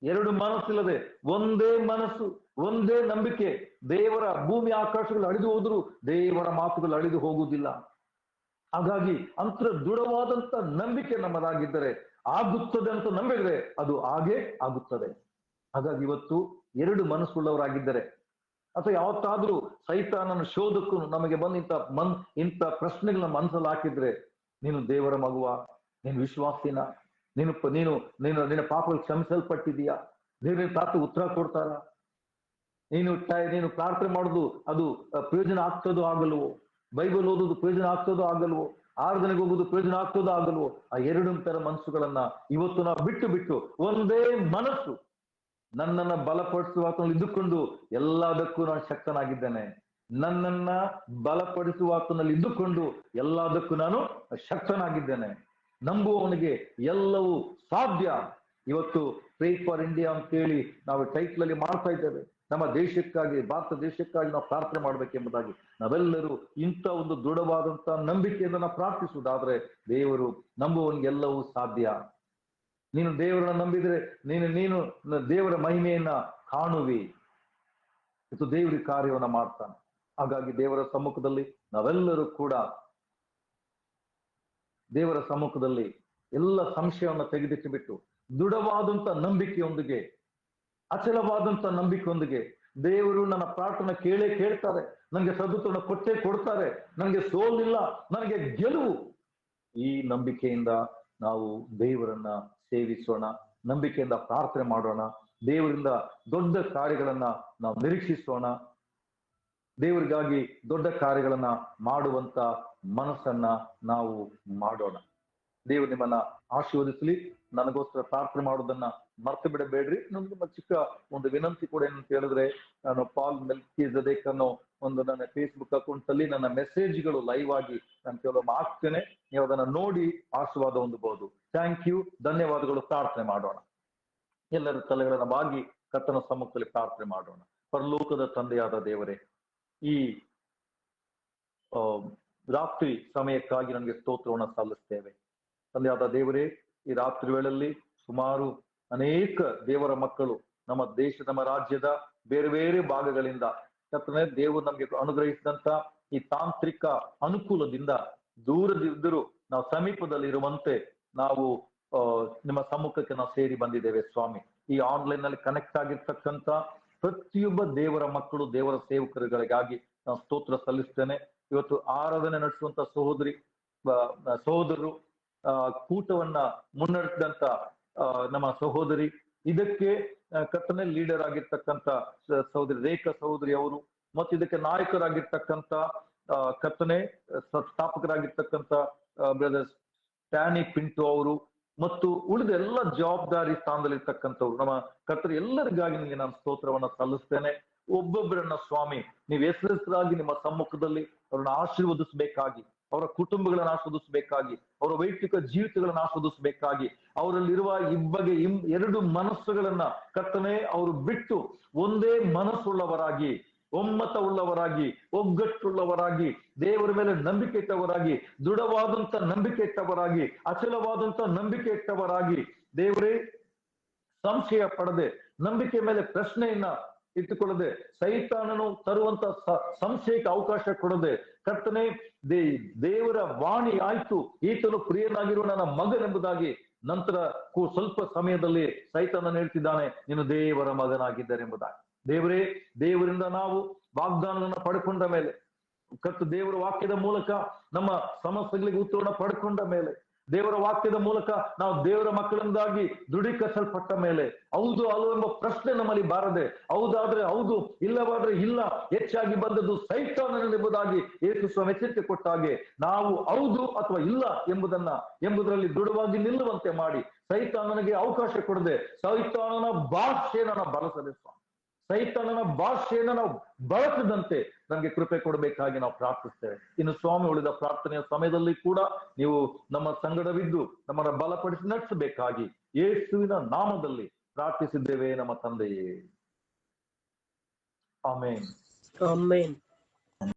[SPEAKER 1] 2 ಮನಸ್ಸಿಲ್ಲದೆ ಒಂದೇ ಮನಸ್ಸು, ಒಂದೇ ನಂಬಿಕೆ. ದೇವರ ಭೂಮಿ ಆಕಾಶಗಳು ಅಳಿದು ಹೋದ್ರು ದೇವರ ಮಾತುಗಳು ಅಳಿದು ಹೋಗುವುದಿಲ್ಲ. ಹಾಗಾಗಿ ಅಂತರ ದೃಢವಾದಂತ ನಂಬಿಕೆ ನಮ್ಮದಾಗಿದ್ದರೆ, ಆಗುತ್ತದೆ ಅಂತ ನಂಬಿದ್ರೆ ಅದು ಹಾಗೆ ಆಗುತ್ತದೆ. ಹಾಗಾಗಿ ಇವತ್ತು 2 ಮನಸ್ಸುಳ್ಳವರಾಗಿದ್ದರೆ, ಅಥವಾ ಯಾವತ್ತಾದ್ರೂ ಸೈತಾನನ ಶೋಧಕ್ಕೂ ನಮಗೆ ಬಂದ ಇಂಥ ಪ್ರಶ್ನೆಗಳನ್ನ ಮನಸ್ಸಲ್ಲಿ ಹಾಕಿದ್ರೆ, ನೀನು ದೇವರ ಮಗುವ, ನೀನು ವಿಶ್ವಾಸಿನ, ನಿನ್ನ ಪಾಪಗಳು ಕ್ಷಮಿಸಲ್ಪಟ್ಟಿದೀಯಾ, ದೇವರ ಪ್ರಾರ್ಥನೆ ಉತ್ತರ ಕೊಡ್ತಾರ, ನೀನು ಪ್ರಾರ್ಥನೆ ಮಾಡೋದು ಅದು ಪ್ರಯೋಜನ ಆಗ್ತದೋ ಆಗಲ್ವೋ, ಬೈಬಲ್ ಓದೋದು ಪ್ರಯೋಜನ ಆಗ್ತದೋ ಆಗಲ್ವೋ, ಆರಾಧನೆಗೆ ಹೋಗೋದು ಪ್ರಯೋಜನ ಆಗ್ತದೋ ಆಗಲ್ವೋ, ಆ 2 ತರ ಮನಸ್ಸುಗಳನ್ನ ಇವತ್ತು ನಾವು ಬಿಟ್ಟು ಒಂದೇ ಮನಸ್ಸು, ನನ್ನನ್ನ ಬಲಪಡಿಸುವ ಇದ್ದುಕೊಂಡು ಎಲ್ಲದಕ್ಕೂ ನಾನು ಶಕ್ತನಾಗಿದ್ದೇನೆ, ನನ್ನನ್ನ ಬಲಪಡಿಸುವ ಆತನಲ್ಲಿ ಇದ್ದುಕೊಂಡು ಎಲ್ಲದಕ್ಕೂ ನಾನು ಶಕ್ತನಾಗಿದ್ದೇನೆ, ನಂಬುವವನಿಗೆ ಎಲ್ಲವೂ ಸಾಧ್ಯ. ಇವತ್ತು ಪ್ರೇ ಫಾರ್ ಇಂಡಿಯಾ ಅಂತೇಳಿ ನಾವು ಟೈಟ್ಲ್ ಅಲ್ಲಿ ಮಾಡ್ತಾ ಇದ್ದೇವೆ. ನಮ್ಮ ದೇಶಕ್ಕಾಗಿ, ಭಾರತ ದೇಶಕ್ಕಾಗಿ ನಾವು ಪ್ರಾರ್ಥನೆ ಮಾಡ್ಬೇಕೆಂಬುದಾಗಿ ನಾವೆಲ್ಲರೂ ಇಂಥ ಒಂದು ದೃಢವಾದಂತಹ ನಂಬಿಕೆಯಿಂದ ನಾವು ಪ್ರಾರ್ಥಿಸುವುದಾದ್ರೆ ದೇವರು ನಂಬುವವನಿಗೆ ಎಲ್ಲವೂ ಸಾಧ್ಯ. ನೀನು ದೇವರನ್ನ ನಂಬಿದ್ರೆ ನೀನು ದೇವರ ಮಹಿಮೆಯನ್ನ ಕಾಣುವಿ. ಇದು ದೇವರ ಕಾರ್ಯವನ್ನ ಮಾಡ್ತಾನೆ. ಹಾಗಾಗಿ ದೇವರ ಸಮ್ಮುಖದಲ್ಲಿ ನಾವೆಲ್ಲರೂ ಕೂಡ ದೇವರ ಸಮ್ಮುಖದಲ್ಲಿ ಎಲ್ಲ ಸಂಶಯವನ್ನ ತೆಗೆದಿಟ್ಟು ಬಿಟ್ಟು ದೃಢವಾದಂತ ನಂಬಿಕೆಯೊಂದಿಗೆ, ಅಚಲವಾದಂತ ನಂಬಿಕೆಯೊಂದಿಗೆ, ದೇವರು ನನ್ನ ಪ್ರಾರ್ಥನೆ ಕೇಳ್ತಾರೆ, ನನಗೆ ಸದುತ್ತರವನ್ನು ಕೊಟ್ಟೇ ಕೊಡ್ತಾರೆ, ನನಗೆ ಸೋಲಿಲ್ಲ, ನನಗೆ ಗೆಲುವು, ಈ ನಂಬಿಕೆಯಿಂದ ನಾವು ದೇವರನ್ನ ಸೇವಿಸೋಣ, ನಂಬಿಕೆಯಿಂದ ಪ್ರಾರ್ಥನೆ ಮಾಡೋಣ, ದೇವರಿಂದ ದೊಡ್ಡ ಕಾರ್ಯಗಳನ್ನ ನಾವು ನಿರೀಕ್ಷಿಸೋಣ, ದೇವರಿಗಾಗಿ ದೊಡ್ಡ ಕಾರ್ಯಗಳನ್ನ ಮಾಡುವಂತ ಮನಸ್ಸನ್ನ ನಾವು ಮಾಡೋಣ. ದೇವರು ನಿಮ್ಮನ್ನ ಆಶೀರ್ವದಿಸಲಿ. ನನಗೋಸ್ಕರ ಪ್ರಾರ್ಥನೆ ಮಾಡೋದನ್ನ ಮರ್ತು ಬಿಡಬೇಡ್ರಿ. ನಿಮ್ಮ ಚಿಕ್ಕ ಒಂದು ವಿನಂತಿ ಕೂಡ ಏನಂತ ಹೇಳಿದ್ರೆ, ನಾನು ಪಾಲ್ ಮೆಲ್ಕಿಜೆದೇಕ್ ಅನ್ನೋ ಒಂದು ನನ್ನ ಫೇಸ್ಬುಕ್ ಅಕೌಂಟ್ ಅಲ್ಲಿ ನನ್ನ ಮೆಸೇಜ್ಗಳು ಲೈವ್ ಆಗಿ ನಾನು ಕೆಲವೊಮ್ಮೆ ಹಾಕ್ತೇನೆ. ನೀವು ಅದನ್ನ ನೋಡಿ ಆಶೀರ್ವಾದ ಹೊಂದಬಹುದು. ಥ್ಯಾಂಕ್ ಯು, ಧನ್ಯವಾದಗಳು. ಪ್ರಾರ್ಥನೆ ಮಾಡೋಣ. ಎಲ್ಲರ ತಲೆಗಳನ್ನ ಬಾಗಿ ಕರ್ತನ ಸಮ್ಮುಖದಲ್ಲಿ ಪ್ರಾರ್ಥನೆ ಮಾಡೋಣ. ಪರಲೋಕದ ತಂದೆಯಾದ ದೇವರೇ, ಈ ರಾತ್ರಿ ಸಮಯಕ್ಕಾಗಿ ನನಗೆ ಸ್ತೋತ್ರವನ್ನು ಸಲ್ಲಿಸ್ತೇವೆ. ತಂದೆಯಾದ ದೇವರೇ, ಈ ರಾತ್ರಿ ವೇಳೆಯಲ್ಲಿ ಸುಮಾರು ಅನೇಕ ದೇವರ ಮಕ್ಕಳು ನಮ್ಮ ದೇಶ, ನಮ್ಮ ರಾಜ್ಯದ ಬೇರೆ ಬೇರೆ ಭಾಗಗಳಿಂದ ಕರ್ತನೇ, ದೇವರು ನಮಗೆ ಅನುಗ್ರಹಿಸಿದಂತ ಈ ತಾಂತ್ರಿಕ ಅನುಕೂಲದಿಂದ ದೂರದಿದ್ದರೂ ನಾವು ಸಮೀಪದಲ್ಲಿ ಇರುವಂತೆ ನಾವು ನಿಮ್ಮ ಸಮ್ಮುಖಕ್ಕೆ ನಾವು ಸೇರಿ ಬಂದಿದ್ದೇವೆ ಸ್ವಾಮಿ. ಈ ಆನ್ಲೈನ್ ನಲ್ಲಿ ಕನೆಕ್ಟ್ ಆಗಿರ್ತಕ್ಕಂಥ ಪ್ರತಿಯೊಬ್ಬ ದೇವರ ಮಕ್ಕಳು, ದೇವರ ಸೇವಕರುಗಳಿಗಾಗಿ ನಾನು ಸ್ತೋತ್ರ ಸಲ್ಲಿಸ್ತೇನೆ. ಇವತ್ತು ಆರಾಧನೆ ನಡೆಸುವಂತ ಸಹೋದರರು, ಕೂಟವನ್ನ ಮುನ್ನಡೆಸಿದಂತ ನಮ್ಮ ಸಹೋದರಿ, ಇದಕ್ಕೆ ಕರ್ತನೆ ಲೀಡರ್ ಆಗಿರ್ತಕ್ಕಂಥ ಸಹೋದರಿ ರೇಖಾ ಸಹೋದರಿ ಅವರು, ಮತ್ತು ಇದಕ್ಕೆ ನಾಯಕರಾಗಿರ್ತಕ್ಕಂಥ ಕರ್ತನೆ ಸ್ಥಾಪಕರಾಗಿರ್ತಕ್ಕಂಥ ಬ್ರದರ್ ಸ್ಟ್ಯಾನಿ ಪಿಂಟು ಅವರು, ಮತ್ತು ಉಳಿದ ಎಲ್ಲ ಜವಾಬ್ದಾರಿ ಸ್ಥಾನದಲ್ಲಿರ್ತಕ್ಕಂಥವ್ರು ನಮ್ಮ ಕರ್ತರು, ಎಲ್ಲರಿಗಾಗಿ ನಿಮಗೆ ನಾನು ಸ್ತೋತ್ರವನ್ನ ಸಲ್ಲಿಸ್ತೇನೆ. ಒಬ್ಬೊಬ್ಬರನ್ನ ಸ್ವಾಮಿ ನೀವು ಹೆಸರಾಗಿ ನಿಮ್ಮ ಸಮ್ಮುಖದಲ್ಲಿ ಅವ್ರನ್ನ ಆಶೀರ್ವದಿಸಬೇಕಾಗಿ, ಅವರ ಕುಟುಂಬಗಳನ್ನ ಆಸ್ವಾದಿಸಬೇಕಾಗಿ, ಅವರ ವೈಯಕ್ತಿಕ ಜೀವಿತಗಳನ್ನ ಆಸ್ವಾದಿಸಬೇಕಾಗಿ, ಅವರಲ್ಲಿರುವ ಇಬ್ಬಗೆ ಎರಡು ಮನಸ್ಸುಗಳನ್ನ ಕರ್ತನೆ ಅವರು ಬಿಟ್ಟು ಒಂದೇ ಮನಸ್ಸುಳ್ಳವರಾಗಿ, ಒಮ್ಮತ ಉಳ್ಳವರಾಗಿ, ಒಗ್ಗಟ್ಟುಳ್ಳವರಾಗಿ, ದೇವರ ಮೇಲೆ ನಂಬಿಕೆ ಇಟ್ಟವರಾಗಿ, ದೃಢವಾದಂತ ನಂಬಿಕೆ ಇಟ್ಟವರಾಗಿ, ಅಚಲವಾದಂತ ನಂಬಿಕೆ ಇಟ್ಟವರಾಗಿ, ದೇವರೇ ಸಂಶಯ ಪಡದೆ, ನಂಬಿಕೆ ಮೇಲೆ ಪ್ರಶ್ನೆಯನ್ನ ಇಟ್ಟುಕೊಳ್ಳದೆ, ಸೈತಾನನು ತರುವಂತ ಸಂಶಯಕ್ಕೆ ಅವಕಾಶ ಕೊಡದೆ, ಕರ್ತನೆ ದೇವರ ವಾಣಿ ಆಯ್ತು, ಈತನು ಪ್ರಿಯನಾಗಿರುವ ನನ್ನ ಮಗನೆಂಬುದಾಗಿ ನಂತರ ಸ್ವಲ್ಪ ಸಮಯದಲ್ಲಿ ಸೈತಾನನು ಹೇಳ್ತಿದ್ದಾನೆ, ನೀನು ದೇವರ ಮಗನಾಗಿದ್ದಾರೆಂಬುದಾಗಿ. ದೇವರೇ, ದೇವರಿಂದ ನಾವು ವಾಗ್ದಾನವನ್ನು ಪಡ್ಕೊಂಡ ಮೇಲೆ, ದೇವರ ವಾಕ್ಯದ ಮೂಲಕ ನಮ್ಮ ಸಮಸ್ಯೆಗಳಿಗೆ ಉತ್ತರವನ್ನು ಪಡ್ಕೊಂಡ ಮೇಲೆ, ದೇವರ ವಾಕ್ಯದ ಮೂಲಕ ನಾವು ದೇವರ ಮಕ್ಕಳಿಂದಾಗಿ ದೃಢೀಕರಿಸಲ್ಪಟ್ಟ ಮೇಲೆ, ಹೌದು ಅಲ್ಲೋ ಎಂಬ ಪ್ರಶ್ನೆ ನಮ್ಮಲ್ಲಿ ಬಾರದೆ, ಹೌದಾದ್ರೆ ಹೌದು, ಇಲ್ಲವಾದ್ರೆ ಇಲ್ಲ, ಹೆಚ್ಚಾಗಿ ಬಂದದ್ದು ಸೈತಾನನೆಂಬುದಾಗಿ ಯೇಸು ಸ್ವಾಮಿ ಎಚ್ಚರಿಕೆ ಕೊಟ್ಟ ಹಾಗೆ ನಾವು ಹೌದು ಅಥವಾ ಇಲ್ಲ ಎಂಬುದರಲ್ಲಿ ದೃಢವಾಗಿ ನಿಲ್ಲುವಂತೆ ಮಾಡಿ, ಸೈತಾನನಿಗೆ ಅವಕಾಶ ಕೊಡದೆ, ಸೈತಾನನ ಭಾಷೆಯನ್ನು ನಾವು ಬಳಸದೆ ಸ್ವಾಮಿ, ಸೈತಾನನ ಭಾಷೆಯನ್ನು ನಾವು ಬಳಸದಂತೆ ನಮ್ಗೆ ಕೃಪೆ ಕೊಡಬೇಕಾಗಿ ನಾವು ಪ್ರಾರ್ಥಿಸ್ತೇವೆ. ಇನ್ನು ಸ್ವಾಮಿ, ಉಳಿದ ಪ್ರಾರ್ಥನೆಯ ಸಮಯದಲ್ಲಿ ಕೂಡ ನೀವು ನಮ್ಮ ಸಂಗಡವಿದ್ದು ನಮ್ಮನ್ನ ಬಲಪಡಿಸಿ ನಡೆಸಬೇಕಾಗಿ ಯೇಸುವಿನ ನಾಮದಲ್ಲಿ ಪ್ರಾರ್ಥಿಸಿದ್ದೇವೆ ನಮ್ಮ ತಂದೆಯೇ. ಆಮೇನ್.
[SPEAKER 3] ಆಮೆನ್.